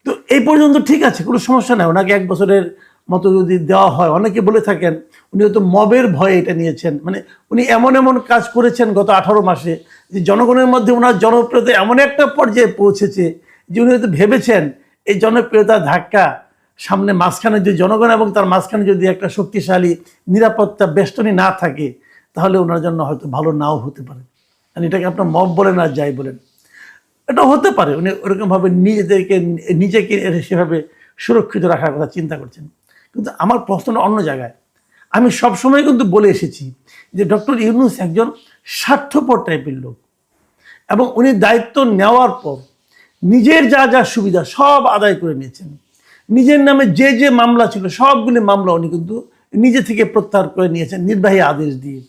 তো এই পর্যন্ত ঠিক আছে, কোনো সমস্যা নাই। ওনাকে 1 বছরের মতো যদি দেওয়া হয়, অনেকে বলে থাকেন উনি হয়তো মবের ভয়ে এটা নিয়েছেন। মানে উনি এমন এমন কাজ করেছেন গত 18 মাসে যে জনগণের মধ্যে ওনার জনপ্রিয়তা এমন একটা পর্যায়ে পৌঁছেছে যে উনি হয়তো ভেবেছেন এই জনপ্রিয়তার ধাক্কা সামনে মাঝখানে যদি জনগণ এবং তার মাঝখানে যদি একটা শক্তিশালী নিরাপত্তা বেষ্টনী না থাকে তাহলে ওনার জন্য হয়তো ভালো নাও হতে পারে। আর এটাকে আপনার মব বলেন আর যাই বলেন, এটা হতে পারে উনি ওরকমভাবে নিজেকে সেভাবে সুরক্ষিত রাখার কথা চিন্তা করছেন। কিন্তু আমার প্রশ্নটা অন্য জায়গায়। আমি সবসময় কিন্তু বলে এসেছি যে ডক্টর ইউনূস একজন স্বার্থপর টাইপের লোক, এবং উনি দায়িত্ব নেওয়ার পর নিজের যা যা সুবিধা সব আদায় করে নিয়েছেন। নিজের নামে যে যে মামলা ছিল সবগুলি মামলা উনি কিন্তু নিজে থেকে প্রত্যাহার করে নিয়েছেন নির্বাহী আদেশ দিয়ে।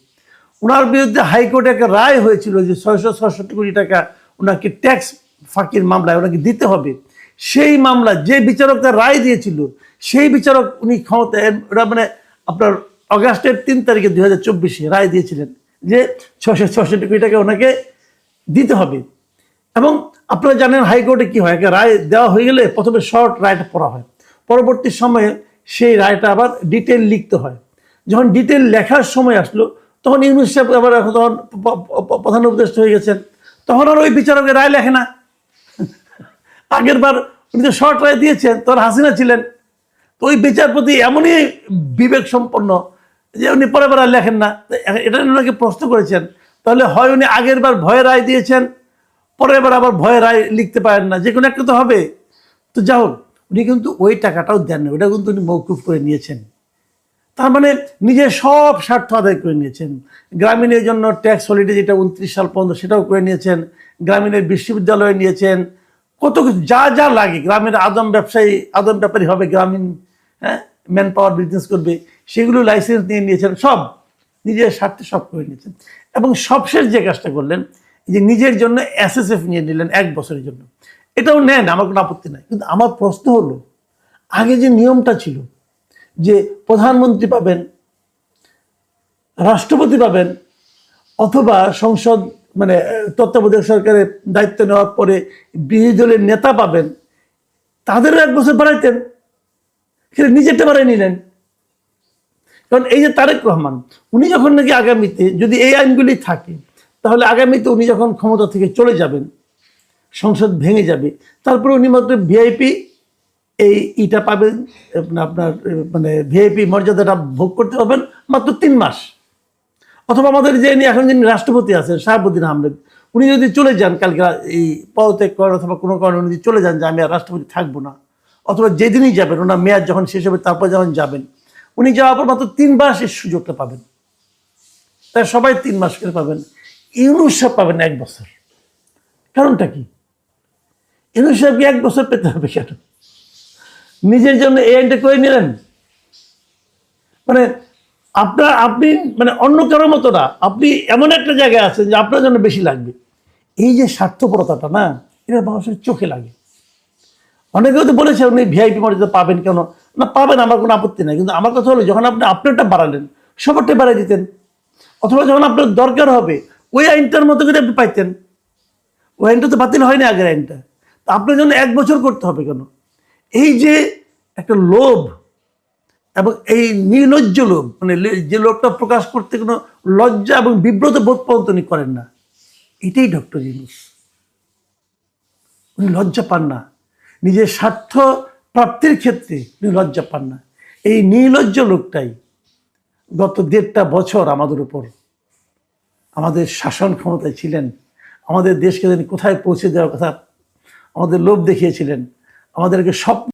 ওনার বিরুদ্ধে হাইকোর্টে একটা রায় হয়েছিল যে 666 কোটি টাকা ওনাকে ট্যাক্স ফাঁকির মামলায় ওনাকে দিতে হবে। সেই মামলা যে বিচারক তার রায় দিয়েছিল সেই বিচারক উনি ক্ষমতায়, ওরা মানে আপনার অগাস্টের 3 তারিখে 2024 রায় দিয়েছিলেন যে 666 কোটি টাকা ওনাকে দিতে হবে। এবং আপনারা জানেন হাইকোর্টে কি হয়, একটা রায় দেওয়া হয়ে গেলে প্রথমে শর্ট রায়টা পড়া হয়, পরবর্তী সময়ে সেই রায়টা আবার ডিটেল লিখতে হয়। যখন ডিটেল লেখার সময় আসলো তখন ইউনূস সাহেব আবার তখন প্রধান উপদেষ্টা হয়ে গেছেন, তখন আর ওই বিচারকের রায় লেখে না। আগের বার উনি তো শর্ট রায় দিয়েছেন, তখন হাসিনা ছিলেন। তো ওই বিচারপতি এমনই বিবেক সম্পন্ন যে উনি পরের বার আর লেখেন না। এটা ওনাকে প্রশ্ন করেছেন, তাহলে হয় উনি আগের বার ভয়ে রায় দিয়েছেন, পরের বার আবার ভয়ে রায় লিখতে পারেন না, যে কোনো একটা তো হবে। তো যা হোক, উনি কিন্তু ওই টাকাটাও দেন না, ওটা কিন্তু উনি মওকুফ করে নিয়েছেন। তার মানে নিজের সব স্বার্থ আদায় করে নিয়েছেন। গ্রামীণের জন্য ট্যাক্স হলিডে যেটা 29 সাল পর্যন্ত সেটাও করে নিয়েছেন, গ্রামীণের বিশ্ববিদ্যালয় নিয়েছেন, কত কিছু যা যা লাগে, গ্রামের আদম ব্যাপারী হবে, গ্রামীণ ম্যান পাওয়ার বিজনেস করবে, সেগুলো লাইসেন্স নিয়ে নিয়েছেন, সব নিজের স্বার্থে সব করে নিয়েছেন। এবং সবশেষ যে কাজটা করলেন যে নিজের জন্য SSF নিয়ে নিলেন 1 বছরের জন্য। এটাও নেন, আমার কোনো আপত্তি নাই। কিন্তু আমার প্রশ্ন হলো, আগে যে নিয়মটা ছিল যে প্রধানমন্ত্রী পাবেন, রাষ্ট্রপতি পাবেন, অথবা সংসদ মানে তত্ত্বাবধায়ক সরকারের দায়িত্ব নেওয়ার পরে বিরোধী দলের নেতা পাবেন, তাদেরও 1 বছর বাড়াইতেন, সেটা নিজেরটা বাড়াই নিলেন। কারণ এই যে তারেক রহমান, উনি যখন নাকি আগামীতে যদি এই আইনগুলি থাকে তাহলে আগামীতে উনি যখন ক্ষমতা থেকে চলে যাবেন, সংসদ ভেঙে যাবে, তারপরে উনি মাত্র ভিআইপি এইটা পাবেন, আপনার মানে ভিআইপি মর্যাদাটা ভোগ করতে পারবেন মাত্র 3 মাস। অথবা আমাদের যে এখন যিনি রাষ্ট্রপতি আছেন শাহাবুদ্দিন আহমেদ, উনি যদি চলে যান কালকে এই পদত্যাগ করেন অথবা কোনো কারণে উনি যদি চলে যান যে আমি আর রাষ্ট্রপতি থাকবো না, অথবা যেদিনই যাবেন ওনার মেয়াদ যখন শেষ হবে তারপর যখন যাবেন, উনি যাওয়ার পর মাত্র 3 মাস এই সুযোগটা পাবেন। তাই সবাই 3 মাস করে পাবেন, ইউনূস সাহেব পাবেন 1 বছর। কারণটা কি? ইউনূস সাহেবকে 1 বছর পেতে হবে কেন? নিজের জন্য এই আইনটা করে নিলেন। মানে আপনি মানে অন্য কারোর মতো না, আপনি এমন একটা জায়গায় আছেন যে আপনার জন্য বেশি লাগবে। এই যে স্বার্থপরতাটা না, এটা মানুষের চোখে লাগে। অনেকেও তো বলেছে উনি ভিআইপি মর্যাদা পাবেন কেন, না পাবেন, আমার কোনো আপত্তি নাই। কিন্তু আমার কথা হলো যখন আপনি আপনারটা বাড়ালেন, সবারটা বাড়াই দিতেন, অথবা যখন আপনার দরকার হবে ওই আইনটার মতো করে আপনি পাইতেন। ওই আইনটা তো বাতিল হয়নি, আগের আইনটা। তা আপনার জন্য 1 বছর করতে হবে কেন? এই যে একটা লোভ এবং এই নির্লজ্জ লোভ, মানে যে লোভটা প্রকাশ করতে কোনো লজ্জা এবং বিব্রত বোধ পর্যন্ত উনি করেন না, এটাই ডক্টর ইউনূস। উনি লজ্জা পান না, নিজের স্বার্থ প্রাপ্তির ক্ষেত্রে উনি লজ্জা পান না। এই নির্লজ্জ লোকটাই গত 1.5 বছর আমাদের উপর, আমাদের শাসন ক্ষমতায় ছিলেন, আমাদের দেশকে কোথায় পৌঁছে দেওয়ার কথা আমাদের লোভ দেখিয়েছিলেন, আমাদেরকে স্বপ্ন